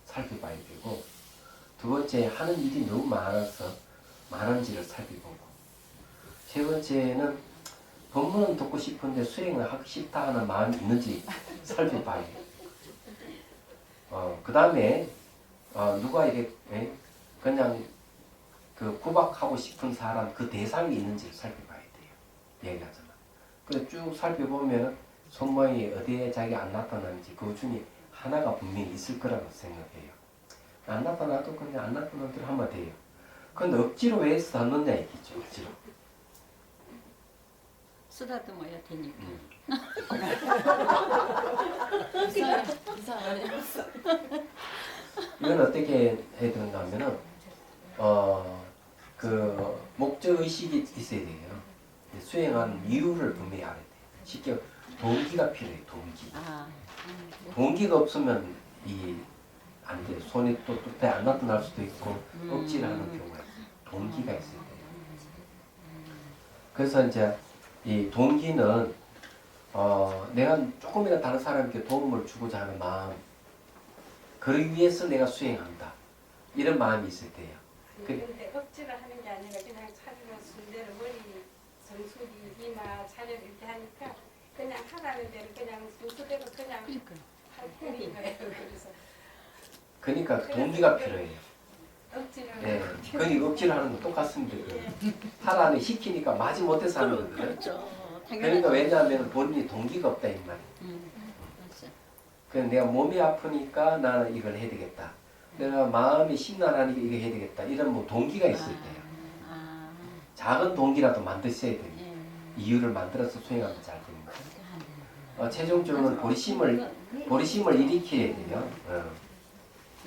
살펴봐야 되고 두 번째 하는 일이 너무 많은지를 살펴보고 세 번째는 법문은 듣고 싶은데 수행을 하기 싫다 하는 마음이 있는지 살펴봐야 돼요. 그 다음에 누가 이게 그냥 구박하고 싶은 사람 그 대상이 있는지 살펴봐야 돼요. 얘기하잖아. 그래서 쭉 살펴보면 손모양이 어디에 자기 안 나타나는지 그 중에 하나가 분명히 있을 거라고 생각해요. 안 나타나도 그냥 안 나타나는 대로 하면 돼요. 근데 억지로 왜 쓰다놓냐 얘기죠. 억지로. 쓰다듬어야 되니까. 이건 어떻게 해야 되는가 하면은 목적 의식이 있어야 돼요. 수행하는 이유를 분명히 알아야 돼요. 쉽게 동기가 필요해요. 동기. 동기가 없으면 안 돼요. 손이 또 뚜렷하게 안 나타날 수도 있고 억지를 하는 경우가 있어요. 동기가 있어야 돼요. 그래서 이제 이 동기는 내가 조금이라도 다른 사람에게 도움을 주고자 하는 마음, 그러기 위해서 내가 수행한다. 이런 마음이 있을 때요. 근데 억지로 하는 게 아니라 그냥 차리는 순대로 머리 정수리 이마 차려 이렇게 하니까 그냥 하라는 대로 그냥 순서대로 그냥 할 뿐인 거예요. 그러니까 동기가 필요해요. 억지로 그러니까 억지로 하는 거 똑같습니다. 하라는 시키니까 마지 못해서 하는 거거든요. 그렇죠. 그러니까 왜냐하면 본인이 동기가 없다 이 말이에요. 그래서 내가 몸이 아프니까 나는 이걸 해야 되겠다. 내가 마음이 심란하니까 이거 해야 되겠다. 이런 동기가 있을 때요. 작은 동기라도 만드셔야 돼요. 이유를 만들어서 수행하면 잘 됩니다. 최종적으로는 보리심을 일으켜야 돼요.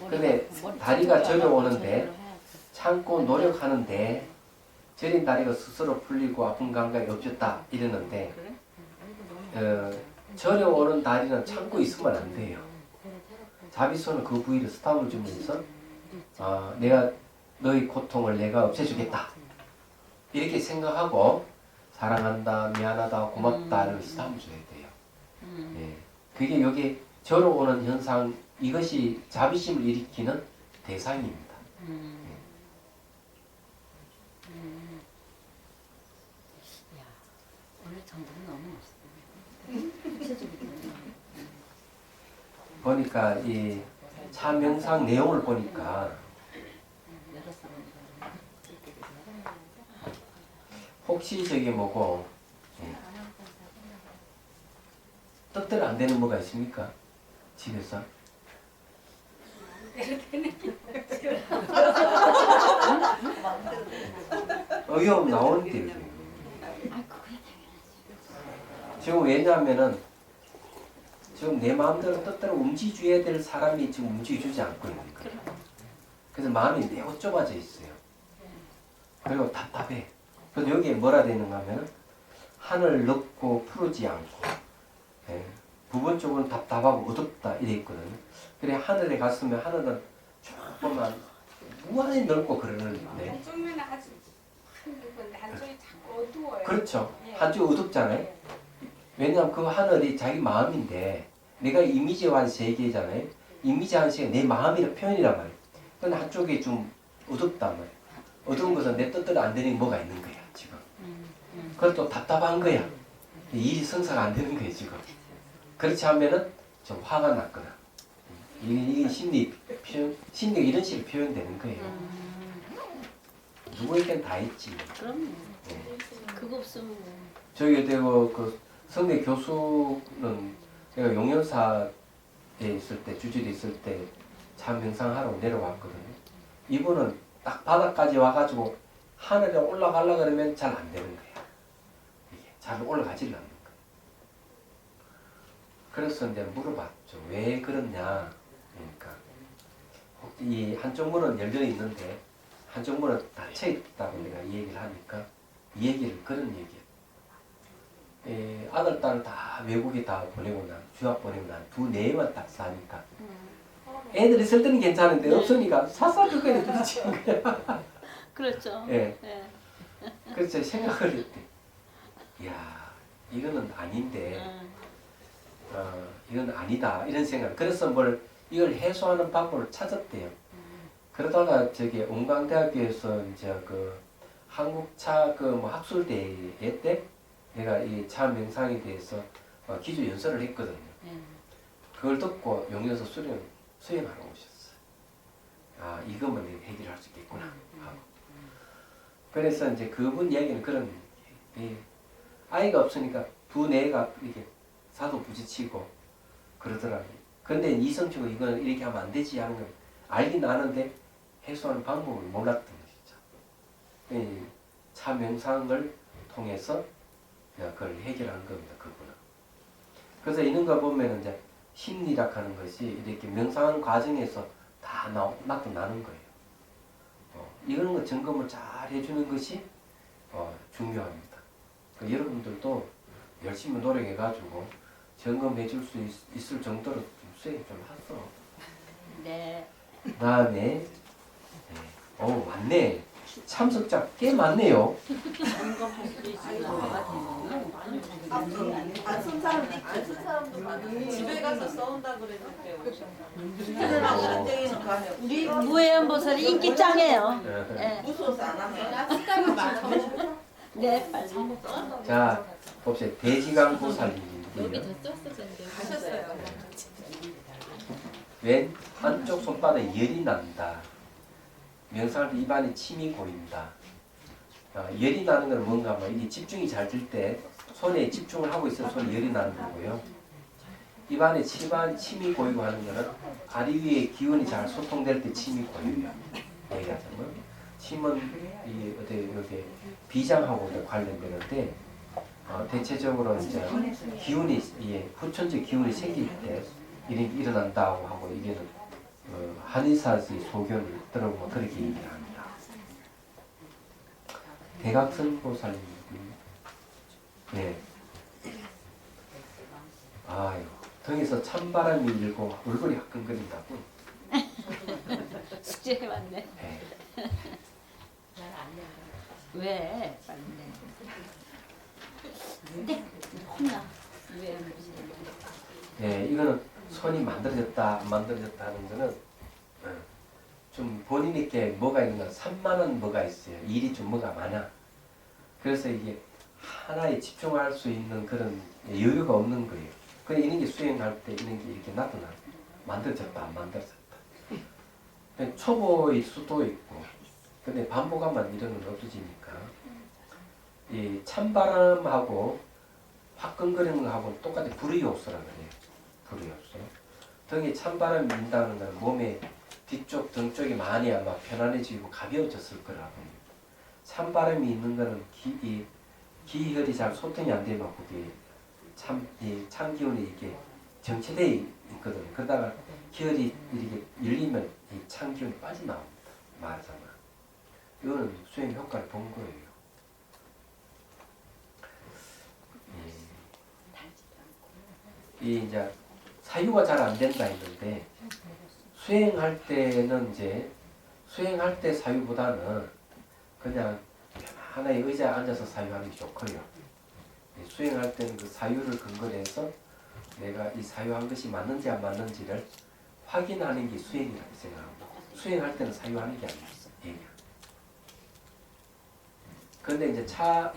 근데 다리가 저려오는데 참고 노력하는데 저린 다리가 스스로 풀리고 아픈 감각이 없었다 이러는데 저려오는 다리는 참고 있으면 안 돼요. 자비손은 그 부위를 스탑을 주면서 내가 너의 고통을 내가 없애주겠다 이렇게 생각하고 사랑한다, 미안하다, 고맙다 이런 스탑을 줘야 돼요. 그게 여기 저려오는 현상 이것이 자비심을 일으키는 대상입니다. 오늘 정보는 너무 멋있다. 보니까 이 참명상 내용을 보니까 혹시 저기 뭐고 뜻대로 안 되는 뭐가 있습니까? 집에서? 의욕 나오는데 지금 왜냐하면은 지금 내 마음대로 뜻대로 움직여줘야 될 사람이 지금 움직여주지 않고 있는 거예요. 그래서 마음이 매우 좁아져 있어요. 그리고 답답해. 그래서 여기에 뭐라 되는가 하면 한을 넣고 푸르지 않고 부분적으로는 답답하고 어둡다 이래 있거든요. 그래 하늘에 갔으면 하늘은 조금만 무한히 넓고 그러는데 한쪽면 아주 한쪽인데 한쪽이 자꾸 어두워요. 그렇죠. 한쪽이 어둡잖아요. 왜냐하면 그 하늘이 자기 마음인데 내가 이미지화한 세계잖아요. 이미지화한 세계 내 마음이란 표현이란 말이에요. 근데 한쪽이 좀 어둡단 말이에요. 어두운 것은 내 뜻대로 안 되는 뭐가 있는 거야 지금. 그것도 답답한 거야. 일이 성사가 안 되는 거예요 지금. 그렇지 않으면은 좀 화가 났거나 이게 심리 이런 식으로 표현되는 거예요. 누구에겐 다 있지. 그럼요. 그거 없으면 저기 되고 그 성대 교수는 제가 용연사에 있을 때 주질에 있을 때 참 명상하러 내려왔거든요. 이분은 딱 바닥까지 와가지고 하늘에 올라가려 그러면 잘 안 되는 거야. 이게 잘 올라가지를 않는 거야. 그래서 이제 물어봤죠. 왜 그러냐. 그러니까 이 한쪽 문은 열려 있는데 한쪽 문은 닫혀 있다고 내가 이 얘기를 하니까 이 얘기를 그런 얘기예요. 아들, 딸을 다 외국에 다 보내고 난 유학 보내고 난 두 애만 딱 사니까 애들 있을 때는 괜찮은데 네. 없으니까 사사건건에 부딪히는 거야. 그렇죠. 예. 예. 그래서 생각을 했대. 이야, 이거는 아닌데, 이건 아니다. 이런 생각. 그래서 이걸 해소하는 방법을 찾았대요. 그러다가 온광대학교에서 이제 한국차 학술대회 때 내가 이 차 명상에 대해서 기초 연설을 했거든요. 그걸 듣고 용여서 수행하러 오셨어요. 아, 이거면 해결할 수 있겠구나 하고. 그래서 이제 그분 이야기는 그런, 아이가 없으니까 두 애가 이렇게 사도 부딪히고 그러더라고요. 근데 이성적으로 이건 이렇게 하면 안 되지 하는 걸 알긴 아는데 해소하는 방법을 몰랐던 것이죠. 차 명상을 통해서 그걸 해결한 겁니다. 그분은. 그래서 이런 거 보면 이제 심리학 하는 것이 이렇게 명상하는 과정에서 다 나타나는 거예요. 이런 거 점검을 잘 해주는 것이 중요합니다. 여러분들도 열심히 노력해가지고 점검해 줄 수 있을 정도로 좀 수행 좀 하소. 네. 그 다음에, 맞네. 참석자 꽤 많네요. 점검할 수도 있을 것 같아요. 안쓴 사람도 많이 집에 가서 써온다 그랬는데 우리 무해연보살이 인기 짱이에요. 예. 무서워서 안 하면 습관이 많아. 네, 빨리. 자, 봅시다. 대지강 보살님이고요. 하셨어요. 왼 한쪽 손바닥에 열이 난다. 명상할 때 입안에 침이 고인다. 열이 나는 건 뭔가 이게 집중이 잘 될 때 손에 집중을 하고 있어서 손에 열이 나는 거고요. 입안에 침이 고이고 하는 거는 아리 위에 기운이 잘 소통될 때 침이 고여요. 얘기하자면 침은 이게 비장하고 관련되는데 대체적으로 이제 기운이 후천적 기운이 생길 때 일어난다고 하고 이게는 한의사의 소견을 들어보면 그렇게 얘기를 합니다. 대각선 보살님, 아유, 등에서 찬바람이 일고 얼굴이 화끈거린다고. 숙제해왔네. 네. 왜? 빨리 내. 네, 혼나. 왜? 네, 이거는 손이 만들어졌다, 안 만들어졌다 하는 거는 좀 본인에게 뭐가 있는 건 산만한 뭐가 있어요. 일이 좀 뭐가 많아. 그래서 이게 하나에 집중할 수 있는 그런 여유가 없는 거예요. 그래 이런 게 수행할 때 이런 게 이렇게 나타나. 만들어졌다, 안 만들어졌다. 초보일 수도 있고, 근데 반복하면 이런 건 없어지니까. 이 찬바람하고 화끈거리는 거하고 똑같이 불의요소라 그래요. 불의요소. 등에 찬바람이 민다는 건 몸의 뒤쪽 등 쪽이 많이 아마 편안해지고 가벼워졌을 거라고. 찬바람이 있는 거는 기혈이 잘 소통이 안 되면 그게 찬 기운이 이게 정체되어 있거든요. 그러다가 기혈이 이렇게 열리면 이 찬 기운이 빠져나옵니다. 말하자면. 이거는 수행 효과를 본 거예요. 이 이제 사유가 잘 안 된다 했는데 수행할 때는 수행할 때 사유보다는 그냥 하나의 의자에 앉아서 사유하는 게 좋고요. 수행할 때는 그 사유를 근거로 해서 내가 이 사유한 것이 맞는지 안 맞는지를 확인하는 게 수행이라고 생각합니다. 수행할 때는 사유하는 게 아니에요. 그런데 이제 차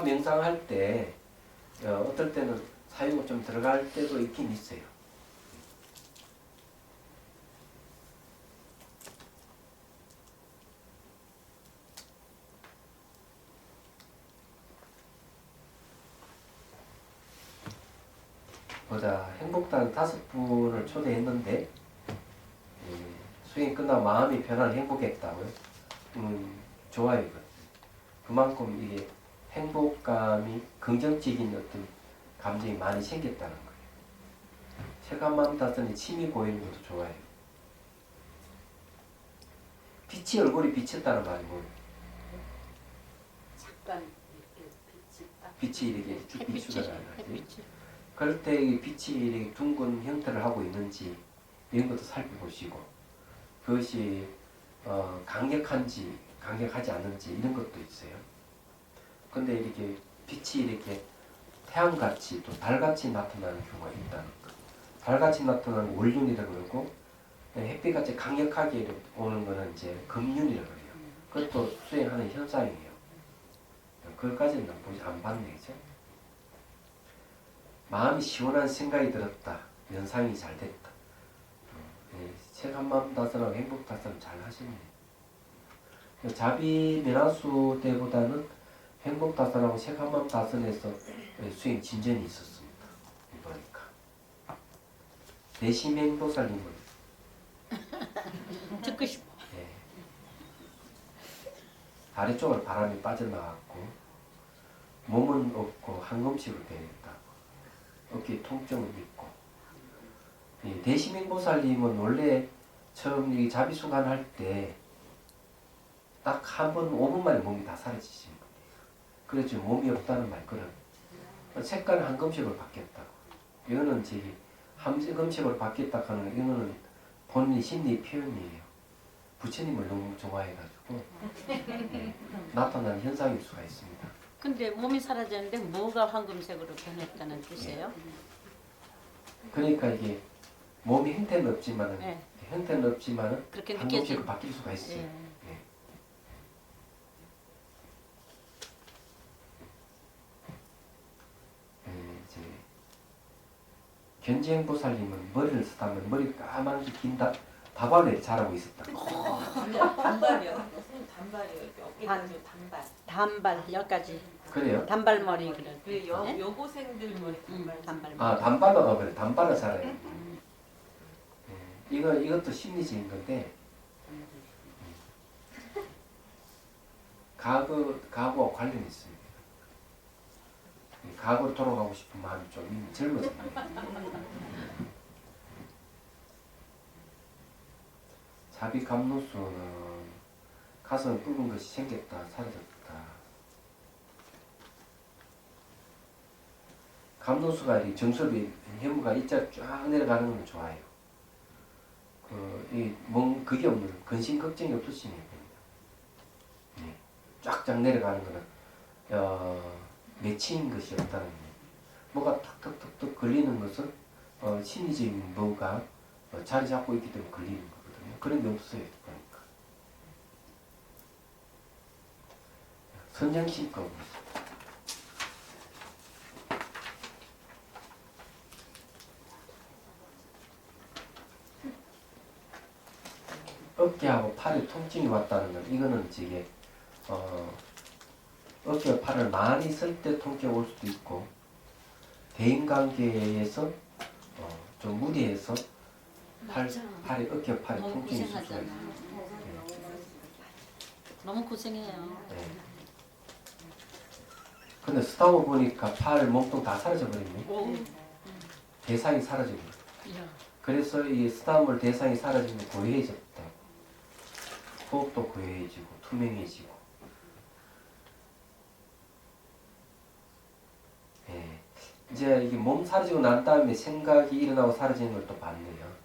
명상할 때 어떨 때는 사유가 좀 들어갈 때도 있긴 있어요. 보자, 행복단 5분을 초대했는데 수행이 끝나고 마음이 편한 행복했다고요? 좋아요. 그만큼 이게 행복감이 긍정적인 어떤 감정이 많이 생겼다는 거예요. 체감 마음 다스니 침이 고이는 것도 좋아요. 얼굴이 비쳤다는 말이 뭐예요? 약간 이렇게 빛이 딱 빛이 이렇게 쭉 비추가 나가지. 햇빛이. 그럴 때 이 빛이 이렇게 둥근 형태를 하고 있는지 이런 것도 살펴보시고 그것이 강력한지 강력하지 않은지 이런 것도 있어요. 근데 이렇게 빛이 이렇게 태양같이 또 달같이 나타나는 경우가 있다는 거. 달같이 나타나는 월륜이라고 그러고 햇빛같이 강력하게 이렇게 오는 거는 이제 금륜이라고 그래요. 그것도 수행하는 현상이에요. 그것까지는 보지 안 봤네, 그죠? 마음이 시원한 생각이 들었다. 연상이 잘 됐다. 책 한마음 다스랑 행복 다스랑 잘 하시네. 자비 면화수 때보다는 행복 다스랑하고 책 한마음 다스에서 수행 진전이 있었습니다. 보니까 대심행보살님은 듣고 싶어. 다리 쪽으로 바람이 빠져나갔고 몸은 없고 한검식으로 되었다고. 어깨 통증은 있고. 대심행보살님은 원래 처음 이 자비수관 할 때 딱 한 번 5분 만에 몸이 다 사라지신 거예요. 그래서 몸이 없다는 말거는 색깔은 한검식으로 바뀌었다고. 이거는 저기 한검식으로 바뀌었다 하는 거 이거는 본인 심리 표현이에요. 부처님을 너무 좋아해가지고 나타나는 현상일 수가 있습니다. 근데 몸이 사라졌는데 뭐가 황금색으로 변했다는 뜻이에요? 그러니까 이게 몸이 형태는 없지만은 네. 형태는 없지만은 그렇게 한검식으로 느껴지. 바뀔 수가 있어요. 예. 예. 이제 견지행보살님은 머리를 쓰다면 머리 까만 긴 다발에 자라고 있었다. 단발이요. 선생님 단발이요. 이렇게 어깨까지 단발. 단발 여기까지. 그래요? 단발머리 그래. 그 여고생들 머리 단발. 단발머리. 아 단발로 그래. 단발로 자라요. 이것도 심리적인 건데 과거와 관련이 있습니다. 과거로 돌아가고 싶은 마음이 좀 이미 젊어서 자비 감노수는 가슴 붉은 것이 생겼다 사라졌다. 감노수가 이 정섭이 혐오가 이자 쫙 내려가는 건 좋아요. 그게 없는 근심 걱정이 없으시면 됩니다. 쫙쫙 내려가는 거는 맺힌 것이 없다는 거예요. 뭐가 탁탁탁탁 걸리는 것은 심리적인 뭐가 자리 잡고 있기 때문에 걸리는 거거든요. 그런 게 없어요. 그러니까 선정심과 없어요. 어깨하고 팔에 통증이 왔다는 건 이거는 저게 어깨와 팔을 많이 쓸 때 통증이 올 수도 있고 대인관계에서 좀 무리해서 팔에 어깨와 팔에 너무 통증이 있을 수가 고생하잖아. 있어요. 너무 고생해요. 근데 스타워 보니까 팔, 몸통 다 사라져 버렸네. 오. 대상이 사라져 버렸어. 이야. 그래서 이 스타워 대상이 사라지면 고요해졌다. 호흡도 고요해지고 투명해지고. 이제 이게 몸 사라지고 난 다음에 생각이 일어나고 사라지는 걸 또 봤네요.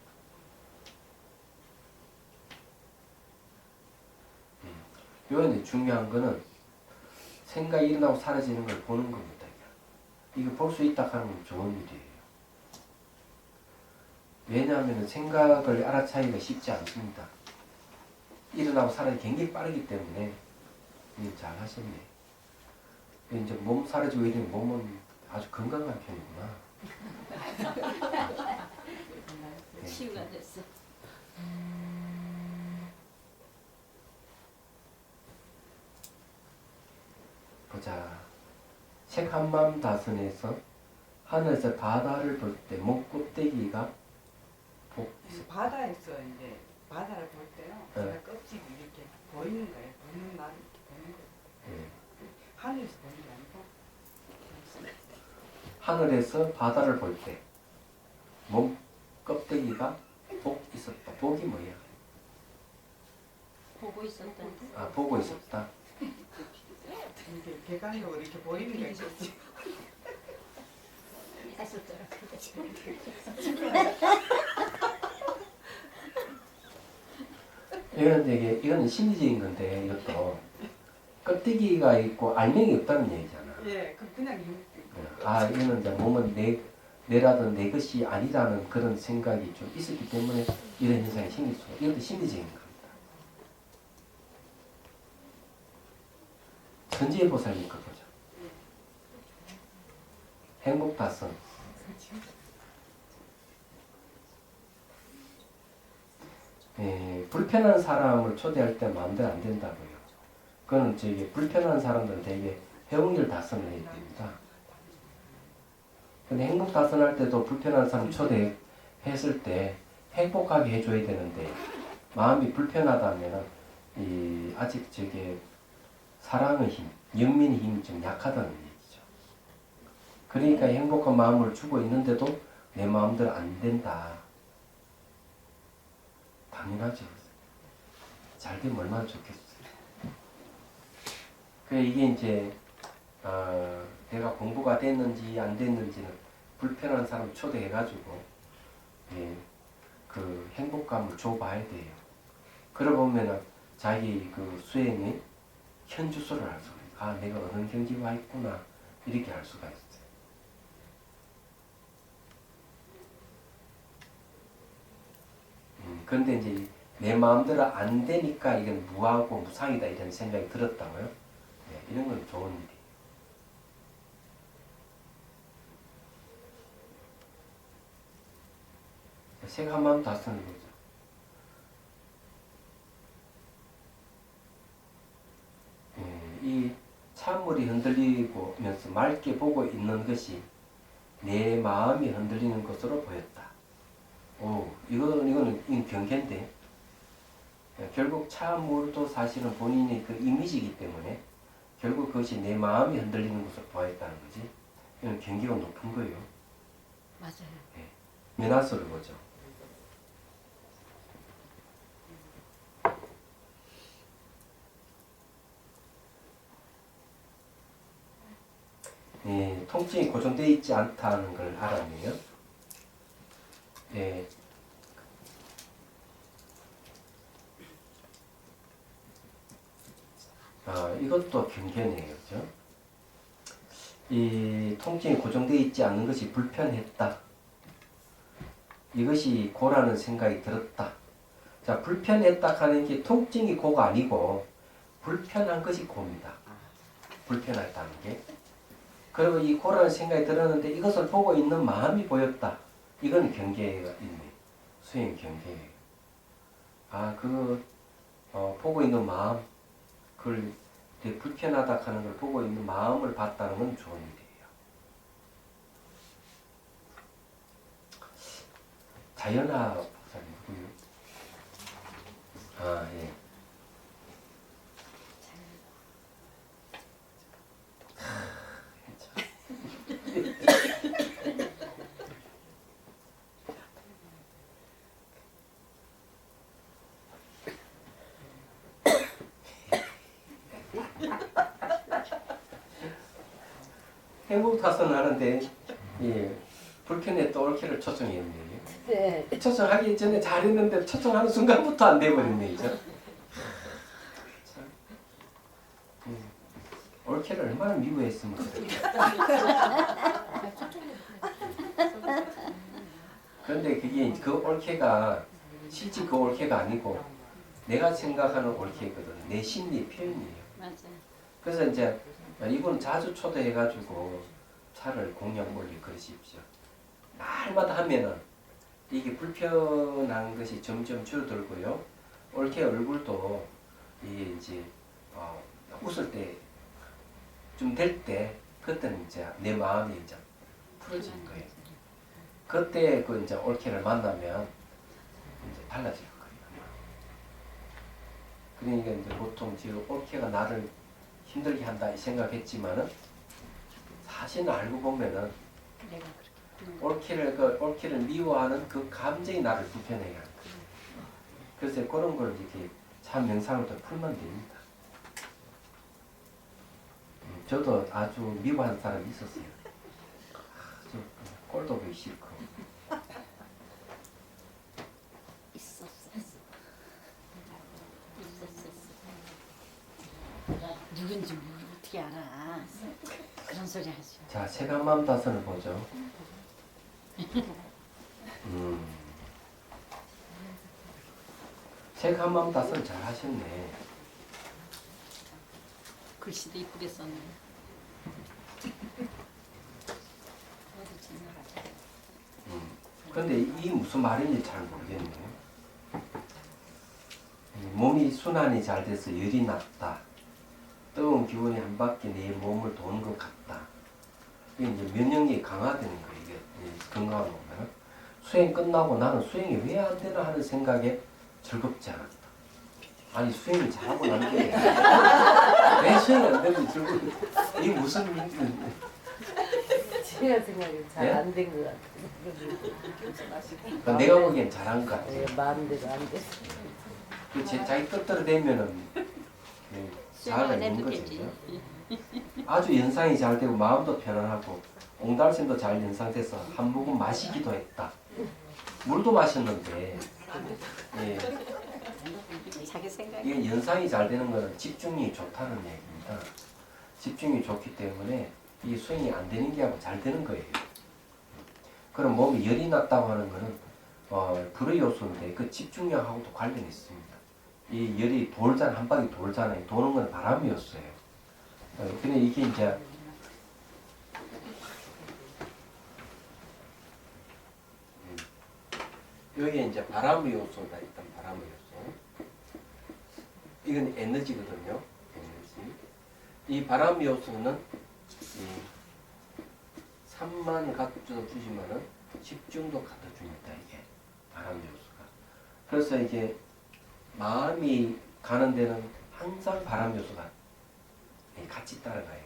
요런데 중요한 거는 생각이 일어나고 사라지는 걸 보는 겁니다. 이거 볼 수 있다 하는 건 좋은 일이에요. 왜냐하면 생각을 알아차기가 쉽지 않습니다. 일어나고 사라지기 굉장히 빠르기 때문에 잘 하셨네. 이제 몸 사라지고 이러면 몸은 아주 건강한 편이구나. 치유가 됐어. 보자. 책 한마음 다선에서 하늘에서 바다를 볼 때 목 꼭대기가 바다에서 이제 바다를 볼 때요. 제가 껍질이 이렇게 보이는 거예요. 보이는 날 이렇게 보이는 거예요. 하늘에서 보는 게 아니고. 하늘에서 바다를 볼 때 몸 껍데기가 복 있었다. 복이 뭐야? 보고 있었다. 아 보고 있었다. 이렇게 객관적으로 이렇게 보이는 게 있었지. 내가 숫자를 그거지. 이건 되게 이거는 심리적인 건데 이것도 껍데기가 있고 알맹이 없다는 얘기잖아. 예, 그냥 아 이거는 이제 몸은 내라든 내 것이 아니라는 그런 생각이 좀 있었기 때문에 이런 현상이 생길 수가. 이것도 심리적인 겁니다. 천지의 보살님 거 보죠. 행복다성. 불편한 사람을 초대할 때 마음대로 안 된다고요. 그거는 저기 불편한 사람들은 되게 해웅일 다성을 해야 됩니다. 근데 행복 다성할 때도 불편한 사람 초대했을 때 행복하게 해줘야 되는데 마음이 불편하다면 아직 저게 사랑의 힘, 영민의 힘이 좀 약하다는 얘기죠. 그러니까 행복한 마음을 주고 있는데도 내 마음대로 안 된다. 당연하죠. 잘 되면 얼마나 좋겠어요. 이게 이제 내가 공부가 됐는지 안 됐는지는 불편한 사람 초대해가지고 그 행복감을 줘봐야 돼요. 그러고 보면은 자기 그 수행의 현주소를 알 수가 있어요. 아, 내가 어느 경지에 와 있구나 이렇게 알 수가 있어요. 그런데 이제 내 마음대로 안 되니까 이건 무하고 무상이다 이런 생각이 들었다고요. 네, 이런 건 좋은 일이에요. 색 한 마음 다 쓰는 거죠. 이 찬물이 흔들리면서 맑게 보고 있는 것이 내 마음이 흔들리는 것으로 보였다. 이거는 경계인데 결국 찬물도 사실은 본인의 그 이미지이기 때문에 결국 그것이 내 마음이 흔들리는 것으로 보였다는 거지. 이건 경계가 높은 거예요. 맞아요. 면화소를 보죠. 통증이 고정되어 있지 않다는 걸 알았네요. 이것도 경계네요. 그죠? 이 통증이 고정되어 있지 않는 것이 불편했다. 이것이 고라는 생각이 들었다. 자, 불편했다 하는 게 통증이 고가 아니고 불편한 것이 고입니다. 불편했다는 게. 그리고 이 고라는 생각이 들었는데 이것을 보고 있는 마음이 보였다. 이건 경계가 있네. 수행 경계예요. 보고 있는 마음, 그걸 되게 불편하다 하는 걸 보고 있는 마음을 봤다는 건 좋은 일이에요. 자연아 목사님 누구요? 예. 행복타선 하는데 불편했던 옳게를 초청했네요. 네. 초청하기 전에 잘했는데 초청하는 순간부터 안 돼버렸네 이제. 옳게를 얼마나 미워했으면 그런데 그게 그 옳게가 실제 그 옳게가 아니고 내가 생각하는 옳게거든. 내 심리 표현이에요. 맞아요. 그래서 이제 이분 자주 초대해가지고 차를 공양 올리 그러십시오. 날마다 하면은 이게 불편한 것이 점점 줄어들고요. 옳게 얼굴도 이게 이제 웃을 때 좀 될 때 그때는 이제 내 마음이 이제 풀어지는 거예요. 그때 그 이제 옳게를 만나면 이제 달라질 거예요. 그러니까 이제 보통 지금 옳게가 나를 힘들게 한다 생각했지만은 사실은 알고 보면은 옳게를 미워하는 그 감정이 나를 불편하게 하는 거예요. 그래서 그런 걸 이렇게 참 명상을 더 풀면 됩니다. 저도 아주 미워하는 사람이 있었어요. 아주 꼴도 보기 싫고. 있었어. 누군지 어떻게 알아? 그런 소리 하지. 자, 세간마음 다선을 보죠. 세간마음 다선 잘 하셨네. 글씨도 이쁘게 썼네. 그런데 이 무슨 말인지 잘 모르겠네요. 몸이 순환이 잘 돼서 열이 났다. 뜨거운 기운이 한 바퀴 내 몸을 도는 것 같다. 이게 이제 면역력이 강화되는 거예요. 이게 건강한 몸은. 수행 끝나고 나는 수행이 왜 안 되나 하는 생각에 즐겁지 않았다. 아니 수행을 잘하고 나는데 왜 수행이 안 되는지 즐겁지. 이게 무슨 제가 생각에 잘 예? 안 된 것 같아요. 그러니까 내가 보기엔 잘한 것 같아. 예, 마음대로 안 됐어요. 그 자기 뜻대로 되면은 수행을 자아가 안 있는 해도 거죠. 되지. 그죠? 아주 연상이 잘 되고 마음도 편안하고 옹달샘도 잘 연상돼서 한 모금 마시기도 했다. 물도 마셨는데 예, 자기 생각이. 이게 연상이 잘 되는 거는 집중력이 좋다는 얘기입니다. 집중이 좋기 때문에 이 수행이 안 되는 게 하고 잘 되는 거예요. 그럼 몸이 열이 났다고 하는 거는 불의 요소인데 그 집중력하고도 관련이 있습니다. 이 열이 돌잖아, 한 바퀴 돌잖아요. 도는 건 바람의 요소예요. 근데 이게 이제 여기에 이제 바람의 요소가 일단 바람의 요소. 이건 에너지거든요. 에너지. 이 바람의 요소는 3만 갖다 주시면은 10중도 갖다 줍니다. 이게 바람의 요소가. 그래서 이게 마음이 가는 데는 항상 바람 요소가 같이 따라가요.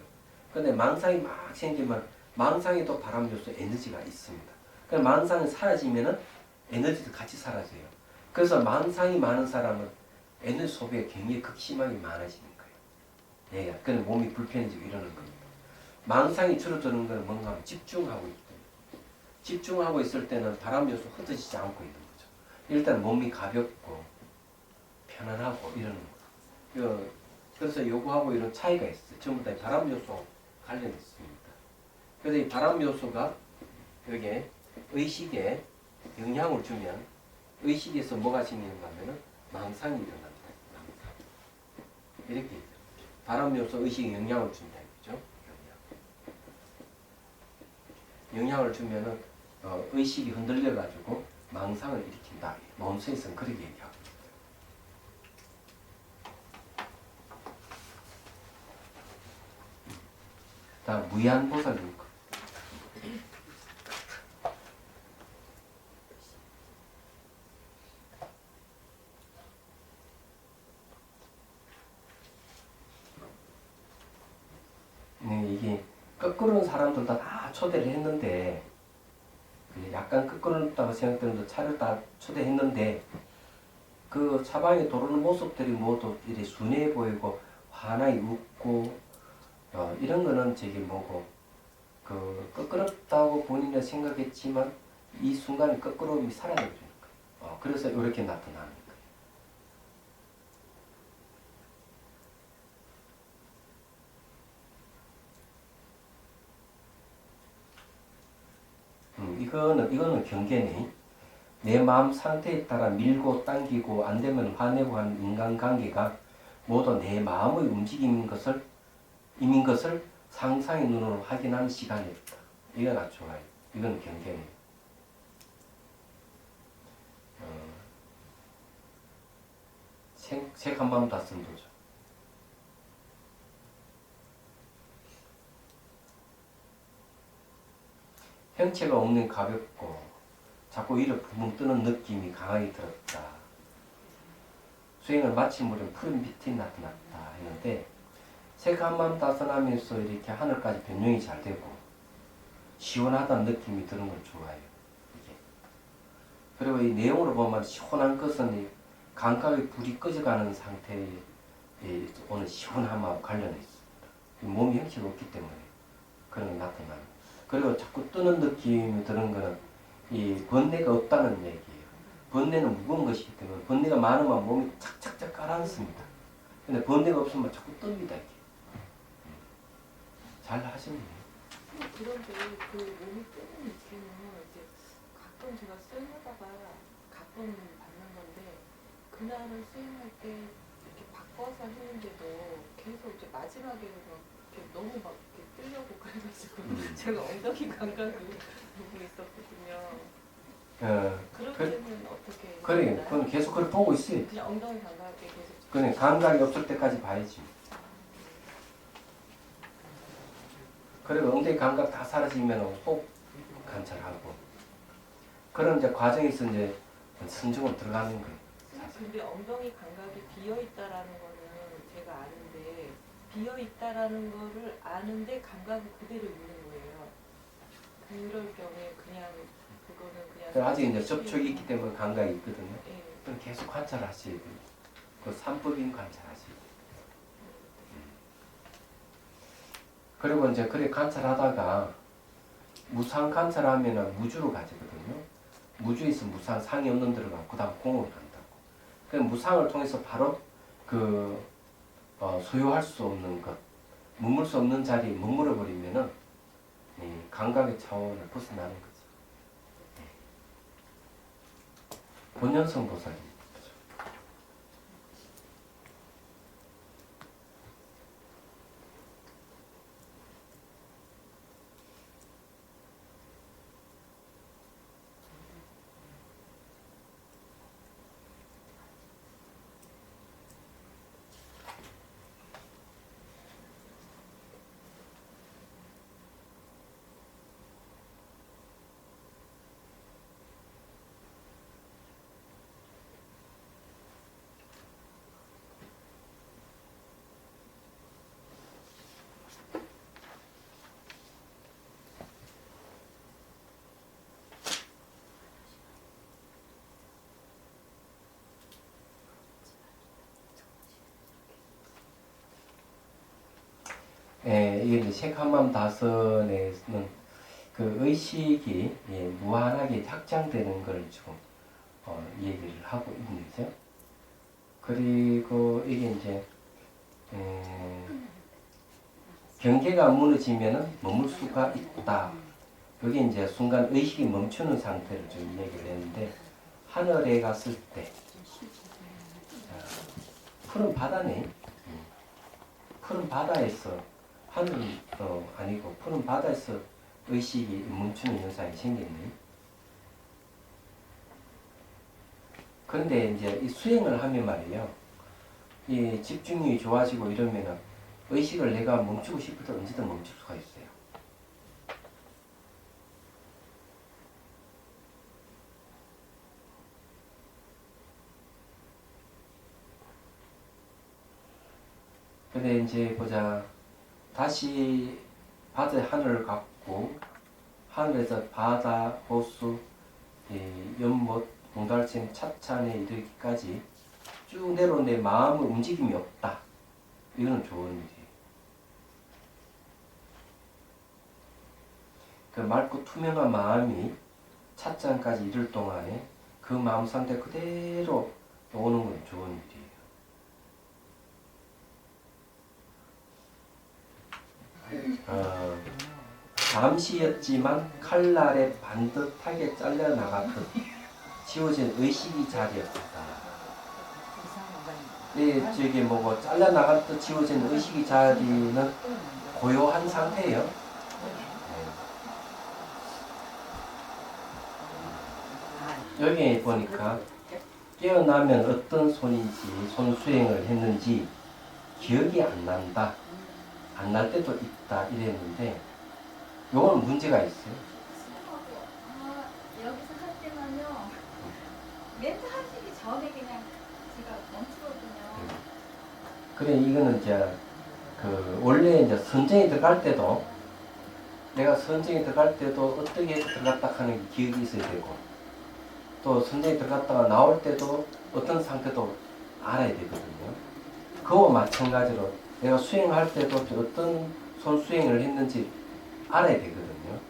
근데 망상이 막 생기면 망상에도 바람 요소 에너지가 있습니다. 그러니까 망상이 사라지면은 에너지도 같이 사라져요. 그래서 망상이 많은 사람은 에너지 소비가 굉장히 극심하게 많아지는 거예요. 예, 그는 몸이 불편해지고 이러는 겁니다. 망상이 줄어드는 것은 뭔가 하면 집중하고 있기 때문에. 집중하고 있을 때는 바람 요소 흩어지지 않고 있는 거죠. 일단 몸이 가볍고 편안하고 이러는 거예요. 그래서 요거하고 이런 차이가 있어요. 전부 다 바람 요소 관련이 있습니다. 그래서 이 바람 요소가 여기에 의식에 영향을 주면 의식에서 뭐가 생기는가 하면은 망상이 일어납니다. 망상. 이렇게 바람 요소 의식에 영향을 준다. 그죠? 영향을 주면은 의식이 흔들려 가지고 망상을 일으킨다. 논술에서는 그렇게 얘기하고. 다음 무한보살입니다. 네, 이게 거꾸로는 사람들도 다 초대를 했는데 약간 거꾸로다고 생각되는 차를 다 초대했는데 그 차방에 도르는 모습들이 모두 이렇게 순해 보이고 환하게 웃고 이런 거는 저기 뭐고 그 거꾸롭다고 본인은 생각했지만 이 순간에 거꾸로움이 사라져버리는 거예요. 그래서 이렇게 나타나는 거예요. 이거는 경계네. 내 마음 상태에 따라 밀고 당기고 안 되면 화내고 하는 인간관계가 모두 내 마음의 움직임인 것을 상상의 눈으로 확인하는 시간이었다. 이건 아주 좋아요. 이건 경계네. 색 한 번 다쓴 도죠. 형체가 없는 가볍고 자꾸 이를 붕붕 뜨는 느낌이 강하게 들었다. 수행을 마친 무렵 푸른 빛이 나타났다 했는데 색 한 번 다선하면서 이렇게 하늘까지 변형이 잘 되고 시원하다는 느낌이 드는 걸 좋아해요. 이게. 그리고 이 내용으로 보면 시원한 것은 이 감각의 불이 꺼져가는 상태에 오는 시원함과 관련이 있습니다. 몸이 형체가 없기 때문에 그런 게 나타나는. 그리고 자꾸 뜨는 느낌이 드는 거는 이 번뇌가 없다는 얘기예요. 번뇌는 무거운 것이기 때문에 번뇌가 많으면 몸이 착착착 가라앉습니다. 근데 번뇌가 없으면 자꾸 뜹니다. 이렇게. 잘 하시네요. 그런데 그 몸이 뜨는 느낌은 이제 가끔 제가 수행하다가 가끔 받는 건데 그날은 수행할 때 이렇게 바꿔서 했는데도 계속 이제 마지막에는 막 이렇게 너무 막 이렇게 뜨려고 그래가지고 제가 엉덩이 감각을 보고 있었거든요. 그럴 때는 어떻게? 그래, 되나요? 그건 계속 그걸 보고 있어요. 그냥 엉덩이 감각에 계속. 그냥 감각이 없을 때까지 봐야지. 그리고 엉덩이 감각 다 사라지면 호흡 관찰하고. 그런 이제 과정에서 이제 순종으로 들어가는 거예요. 근데 엉덩이 감각이 비어 있다라는 거는 제가 아는데 비어 있다라는 거를 아는데 감각이 그대로 있는 거예요. 그럴 경우에 그냥 그거는 그냥 아직 이제 접촉이 있기 때문에 감각이 있거든요. 예. 그럼 계속 관찰하셔야 돼요. 그 삼법인 관찰하셔야 돼요. 그리고 이제 그래 관찰하다가 무상 관찰하면은 무주로 가지거든요. 무주에서 무상 상이 없는 데로 가고 그다음 공으로 간다고. 그 무상을 통해서 바로 그 소유할 수 없는 것, 머물 수 없는 자리에 머물러 버리면은 이 감각의 차원을 벗어나는 거죠. 본연성 보살입니다. 이게 이제 색한맘 다선에서는 그 의식이 무한하게 확장되는 걸 지금 얘기를 하고 있는 거죠. 그리고 이게 이제 경계가 무너지면은 머물 수가 있다. 여기 이제 순간 의식이 멈추는 상태를 좀 얘기를 했는데 하늘에 갔을 때 푸른 바다네. 푸른 바다에서 하늘은 아니고 푸른 바다에서 의식이 멈추는 현상이 생겼네. 그런데 이제 이 수행을 하면 말이에요. 이 집중력이 좋아지고 이러면은 의식을 내가 멈추고 싶을 때 언제든 멈출 수가 있어요. 근데 이제 보자. 다시 바다의 하늘을 갖고 하늘에서 바다, 호수, 연못, 봉달층, 차찬에 이르기까지 쭉 내려오는데 마음의 움직임이 없다. 이거는 좋은 일이에요. 그 맑고 투명한 마음이 차찬까지 이를 동안에 그 마음 상태 그대로 오는 건 좋은 일이에요. 잠시였지만 칼날에 반듯하게 잘려나갔듯 지워진 의식이 자리였다. 저기 뭐고 잘려나갔듯 지워진 의식이 자리는 고요한 상태예요. 여기 보니까 깨어나면 어떤 손인지 손수행을 했는지 기억이 안 난다. 안 날 때도 있다 이랬는데 요거는 문제가 있어요. 여기서 할 때만요. 멘트 하시기 전에 그냥 제가 멈추거든요. 그래 이거는 이제 그 원래 이제 선정에 들어갈 때도 내가 선정에 들어갈 때도 어떻게 해서 들어갔다 하는 기억이 있어야 되고 또 선정에 들어갔다가 나올 때도 어떤 상태도 알아야 되거든요. 그와 마찬가지로 내가 수행할 때도 어떤 손 수행을 했는지 알아야 되거든요.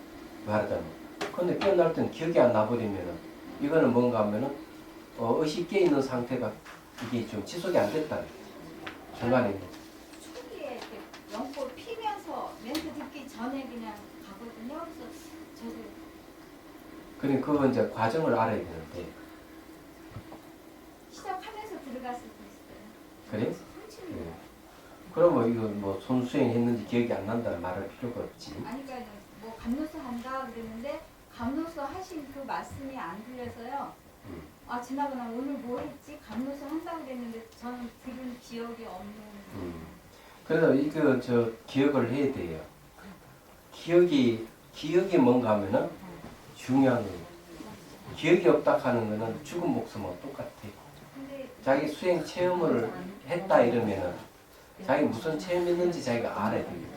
말하자면. 근데 깨어날 때는 기억이 안 나버리면은 이거는 뭔가 하면은 의식 깨 있는 상태가 이게 좀 지속이 안 됐다. 중간에. 초기에 이렇게 연골 피면서 멘트 듣기 전에 그냥 가거든요. 그래서 저도 그러니 그거 이제 과정을 알아야 되는데. 시작하면서 들어갔을 때 있어요. 그래? 한참 예. 그러면 이거 뭐 손수행 했는지 기억이 안 난다는 말할 필요가 없지. 아니 그러니까 뭐 감로서 한다 그랬는데 감로서 하신 그 말씀이 안 들려서요. 아 지나가나 오늘 뭐 했지? 감로서 한다고 그랬는데 저는 들은 기억이 없는. 그래서 이거 저 기억을 해야 돼요. 기억이 뭔가 하면은 중요한 거예요. 기억이 없다 하는 거는 죽은 목숨하고 똑같아. 근데 자기 수행 체험을 했다 이러면은 자기 무슨 체험했는지 자기가 알아야 되거든.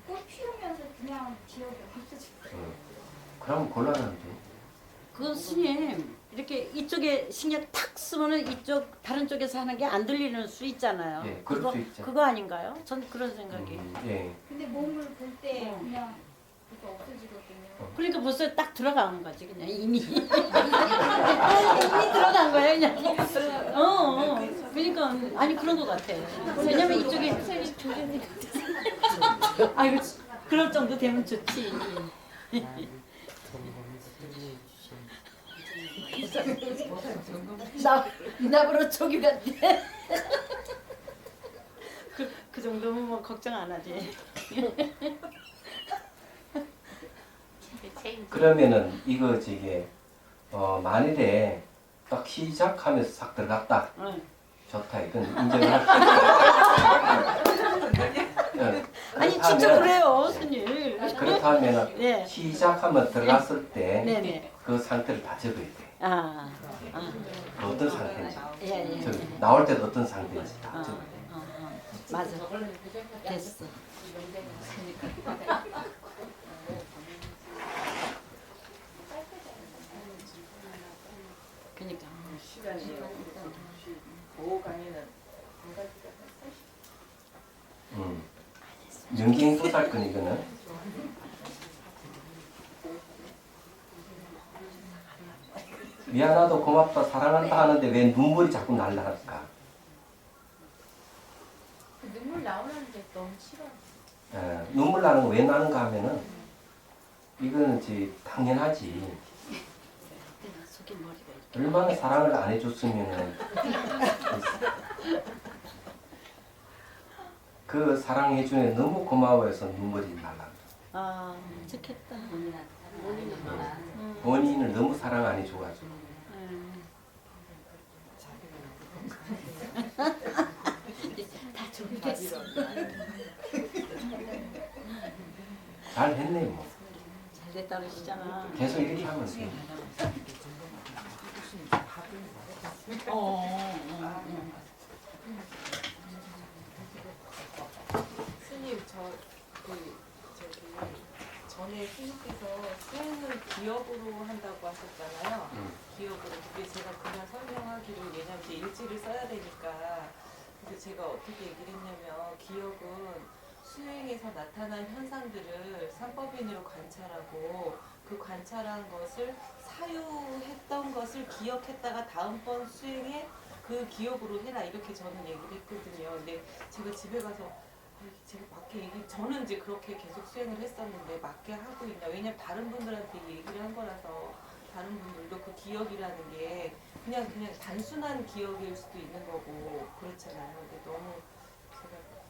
꽃 피우면서 그냥 기억이 없어졌어요. 그러면 곤란한데. 그 스님 이렇게 이쪽에 신경 탁 쓰면은 이쪽 다른 쪽에서 하는 게 안 들리는 수 있잖아요. 예, 그럴 그거, 수 있죠. 그거 아닌가요? 전 그런 생각이. 예. 근데 몸을 볼 때 그냥 그거 없어지거든요. 그러니까 벌써 딱 들어간 거지 그냥 이미 이미 들어간 거야 그냥. 그러니까 아니 그런 것 같아. 왜냐면 이쪽에 아이고 그럴 정도 되면 좋지. 나보러 초기 같대. 그 정도면 뭐 걱정 안 하지. 그러면은 이거 저게 만일에 딱 시작하면서 싹 들어갔다. 응. 좋다. 이건 인정을 할 수 아니 진짜 그래요, 스님. 그렇다면 네. 시작하면 들어갔을 때 그 네네. 상태를 다 적어야 돼. 아. 그 어떤 상태인지. 예. 나올 때도 어떤 상태인지 다 적어야 돼. 맞아. 됐어. 그러니까. 시간이 보호 강의는 안 가지고 명갱보살건 이거는 미안하다 고맙다 사랑한다 하는데 왜 눈물이 자꾸 날라갈까? 눈물 나오는데 너무 싫어. 눈물 나는 거 왜 나는가 하면은 이거는 이제 당연하지. 속에 머리가 얼마나 사랑을 안 해줬으면은 그 사랑해주는 너무 고마워해서 눈물이 날라. 아, 좋겠다. 본인을 너무 사랑 안 해줘가지고. 다 준비됐어. 잘 했네 뭐. 잘 됐다 그러시잖아. 계속 이렇게 하면 돼. 스님 전에 스님께서 수행을 기업으로 한다고 하셨잖아요. 기업으로. 근데 제가 그냥 설명하기를 왜냐면 이제 일지를 써야 되니까. 근데 제가 어떻게 얘기를 했냐면 기업은 수행에서 나타난 현상들을 삼법인으로 관찰하고 그 관찰한 것을 사유했던 것을 기억했다가 다음번 수행에 그 기억으로 해라 이렇게 저는 얘기를 했거든요. 근데 제가 집에 가서 제가 맞게 저는 이제 그렇게 계속 수행을 했었는데 맞게 하고 있나. 왜냐면 다른 분들한테 얘기를 한 거라서 다른 분들도 그 기억이라는 게 그냥 단순한 기억일 수도 있는 거고 그렇잖아요. 근데 너무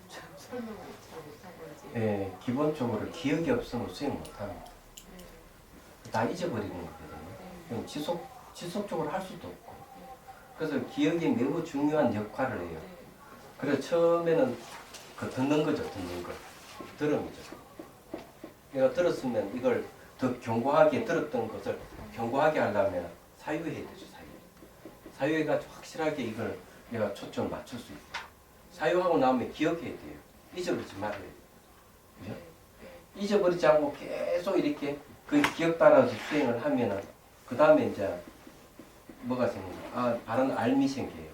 제가 좀 설명을 잘 못한 건지. 예, 기본적으로 기억이 없으면 수행 못합니다. 다 잊어버리는 거거든요. 그럼 지속적으로 할 수도 없고. 그래서 기억이 매우 중요한 역할을 해요. 그래서 처음에는 그 듣는 거죠, 듣는 거. 들음이죠. 내가 들었으면 이걸 더 견고하게 들었던 것을 견고하게 하려면 사유해야 되죠, 사유해가 확실하게 이걸 내가 초점을 맞출 수 있다. 사유하고 나면 기억해야 돼요. 잊어버리지 말아야 돼요. 그죠? 잊어버리지 않고 계속 이렇게 그 기억 따라서 수행을 하면은 그 다음에 이제 뭐가 생겨요? 바른 알미 생겨요.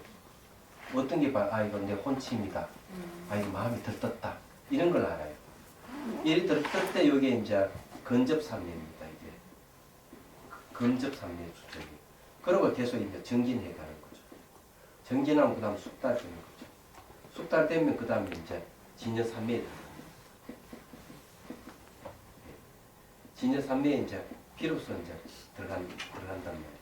어떤 게 이건 내 혼침이다. 아, 이 마음이 들떴다. 이런 걸 알아요. 이 들뜰 때 여기에 이제 근접삼매입니다. 이게 근접삼매 수적이. 그러고 계속 이제 정진해 가는 거죠. 정진하면 그 다음 숙달 되는 거죠. 숙달 되면 그 다음에 이제 진여삼매에 진여삼매에 이제 비로소 이제 들어간단 말이에요.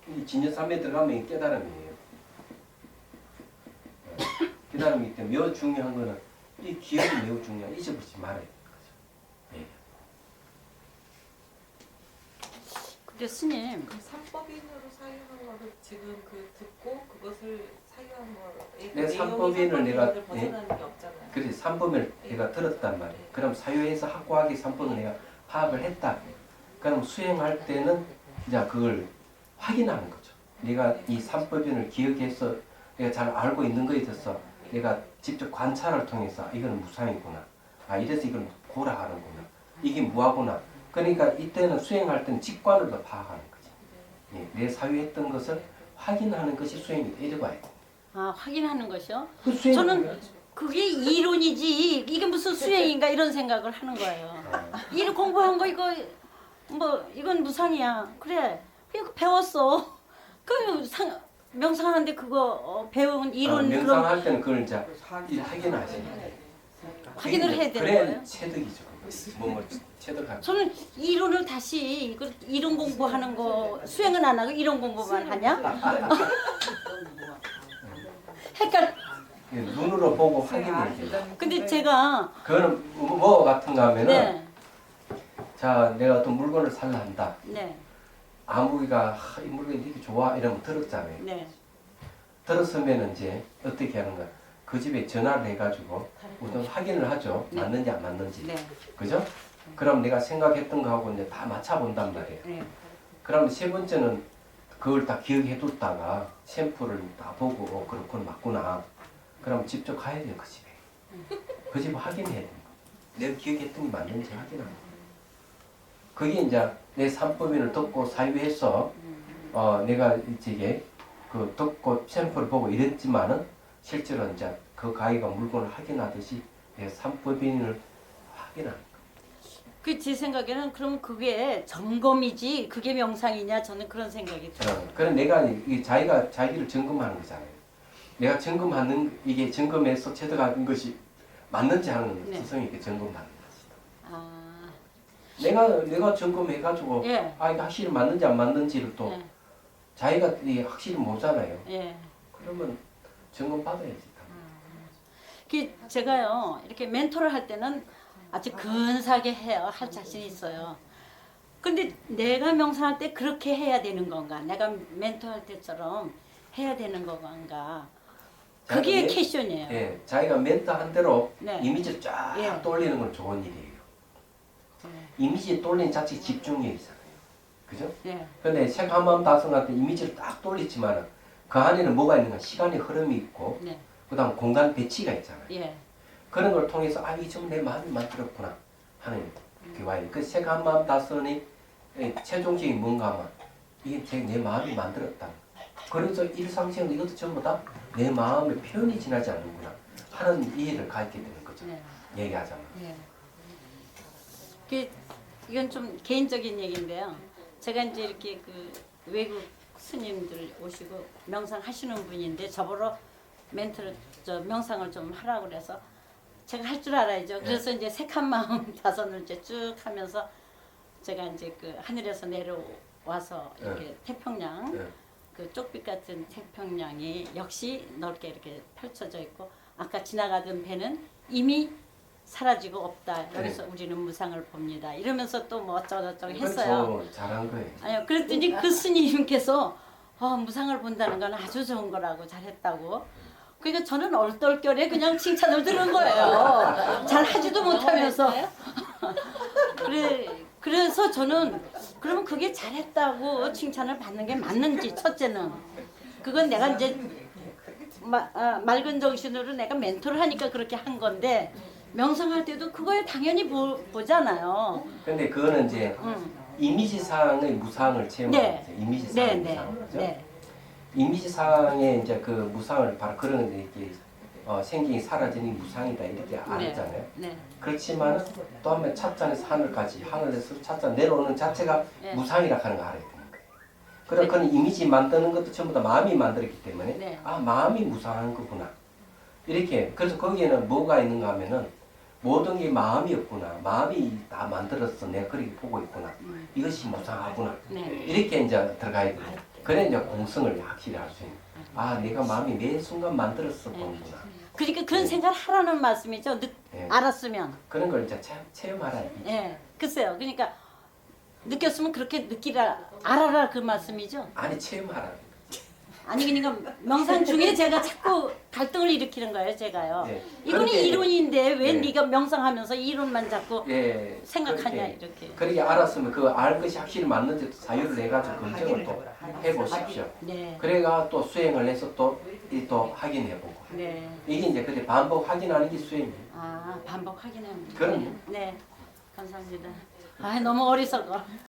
이게 이 진여삼매에 들어가면 이게 깨달음이에요. 깨달음이기 때문에 매우 중요한 거는 이 기억이 매우 중요한, 잊어버리지 말아야 되는 거죠. 예. 근데 스님, 그 삼법인으로 사유한 거를 지금 그 듣고 그것을 사유한 거에 내 삼법인을 내가 벗어나는 게 없잖아요. 그래서 삼법을 내가 들었단 말이에요. 그럼 사유에서 확고하게 삼법을 내가 파악을 했다. 그럼 수행할 때는 이제 그걸 확인하는 거죠. 내가 이 삼법인을 기억해서 내가 잘 알고 있는 거에 있어서 내가 직접 관찰을 통해서 아, 이거는 무상이구나. 아, 이래서 이건 고라하는구나. 이게 무하구나. 그러니까 이때는 수행할 때는 직관으로 파악하는 거지. 예, 내 사유했던 것을 확인하는 것이 수행이다. 이래 봐야 돼. 아 확인하는 것이요? 그 수행이 저는 뭐야? 그게 이론이지 이게 무슨 수행인가 이런 생각을 하는 거예요. 일 공부한 거 이거 뭐 이건 무상이야. 그래 이거 배웠어. 그 명상하는데 그거 배운 이론 그런 명상할 때는 그걸 이제 확인하지. 확인을 해야 되는 그래 거예요? 체득이죠. 뭐 체득하는. 저는 이론을 다시 이거 이론 공부하는 거 수행은 안 하고 이론 공부만 하냐? 헷갈. 눈으로 보고 확인해야 돼. 근데 제가 그거는 뭐 같은가 하면은 네, 자 내가 어떤 물건을 살라 한다. 네, 아무리가 이 물건이 되게 좋아 이러면 들었잖아요. 네, 들었으면 이제 어떻게 하는가? 그 집에 전화를 해가지고 우선 확인을 하죠. 네. 맞는지 안 맞는지. 네, 그죠? 그럼 내가 생각했던 거하고 이제 다 맞춰본단 말이에요. 네. 그럼 세 번째는 그걸 다 기억해뒀다가 샘플을 다 보고 그렇군 맞구나. 그럼 직접 가야 돼요 그 집에. 그 집 확인해야 돼요. 내가 기억했던 게 맞는지 확인하는 거예요. 그게 이제 내 삼법인을 듣고 사유해서 내가 이제 그 듣고 샘플을 보고 이랬지만은 실제로 이제 그 가위가 물건을 확인하듯이 내 삼법인을 확인하는 거예요. 그 제 생각에는 그럼 그게 점검이지 그게 명상이냐 저는 그런 생각이 들어요. 그럼 내가 이 자기가 자기를 점검하는 거잖아요. 내가 점검하는 이게 점검해서 체득하는 것이 맞는지 하는 네. 스승이 그 점검하는 것이다. 아, 내가 점검해가지고 예, 아 이게 확실히 맞는지 안 맞는지를 또 예, 자기가 이게 확실히 모르잖아요. 예. 그러면 점검 받아야지. 그 제가요 이렇게 멘토를 할 때는 아주 근사하게 해요. 할 자신 있어요. 근데 내가 명상할 때 그렇게 해야 되는 건가? 내가 멘토할 때처럼 해야 되는 건가? 그게 자기가 퀘션이에요. 예, 자기가 멘트한 대로 네. 이미지를 쫙 예. 돌리는 건 좋은 일이에요. 네. 이미지 돌리는 자체 집중력이잖아요. 그죠? 네. 근데 책 한 번 다성할 때 이미지를 딱 돌리지만 그 안에는 뭐가 있는가? 시간의 흐름이 있고 네. 그다음 공간 배치가 있잖아요. 예. 그런 걸 통해서 아, 이 점 내 마음이 만들었구나 하는 그 와요. 그 책 한 마음 다스니 최종적인 뭔가 하면 이게 내 마음이 만들었다. 그래서 일상생활 이것도 전부 다 내 마음의 표현이 지나지 않는구나 하는 이해를 갖게 되는 거죠. 네. 얘기하자면. 예. 이건 좀 개인적인 얘기인데요. 제가 이제 이렇게 그 외국 스님들 오시고 명상 하시는 분인데 저보러 멘트를 명상을 좀 하라고 그래서 제가 할 줄 알아야죠. 그래서 이제 색한 마음 다선을 이제 쭉 하면서 제가 이제 그 하늘에서 내려와서 이렇게 태평양 네. 그 쪽빛 같은 태평양이 역시 넓게 이렇게 펼쳐져 있고 아까 지나가던 배는 이미 사라지고 없다. 여기서 우리는 무상을 봅니다. 이러면서 또 뭐 어쩌고저쩌고 했어요. 그렇죠. 잘한 거예요. 아니요. 그랬더니 그 스님께서 무상을 본다는 건 아주 좋은 거라고 잘했다고. 그러니까 저는 얼떨결에 그냥 칭찬을 들은 거예요. 잘 하지도 못하면서. 그래서 저는 그러면 그게 잘했다고 칭찬을 받는 게 맞는지 첫째는 그건 내가 이제 맑은 정신으로 내가 멘토를 하니까 그렇게 한 건데 명상할 때도 그거에 당연히 보잖아요. 근데 그거는 이제 이미지상의 무상을 체험하는 네. 거죠. 이미지상의 네, 네, 무상. 그죠? 네. 이미지상에 이제 그 무상을 바로 그런 이렇게 생긴이 사라지는 무상이다 이렇게 알았잖아요. 네. 그렇지만 또 한번 찻잔에서 하늘까지, 하늘에서 찻잔 내려오는 자체가 네. 무상이라 하는 거 알아야 되는 거예요. 그래 그 이미지 만드는 것도 전부 다 마음이 만들었기 때문에 네. 아 마음이 무상한 거구나. 이렇게 그래서 거기에는 뭐가 있는가 하면은 모든 게 마음이었구나. 마음이 다 만들었어. 내가 그렇게 보고 있구나. 이것이 무상하구나. 네. 이렇게 이제 들어가야 돼요. 그래 이제 공성을 확실히 할 수 있는. 아 내가 마음이 매 순간 만들었어 보는구나. 그러니까 그런 생각을 하라는 말씀이죠. 예. 알았으면. 그런 걸 이제 체험하라. 예. 글쎄요. 그러니까 느꼈으면 그렇게 느끼라 알아라 그 말씀이죠. 아니 체험하라. 아니 그러니까 명상 중에 제가 자꾸 갈등을 일으키는 거예요, 제가요. 예. 이거는 그렇게- 이론인데 왜 예. 네가 명상하면서 이론만 자꾸 예. 생각하냐 그렇게, 이렇게. 그렇게 알았으면 그 알 것이 확실히 맞는지 사유를 해가지고 검증을 또 해보십시오. 네. 그래가 또 수행을 해서 또 확인해보고. 네. 이게 이제 그때 반복 확인하는 게 수행이에요. 아 반복 확인합니다. 그럼요. 네. 감사합니다. 아 너무 어리석어.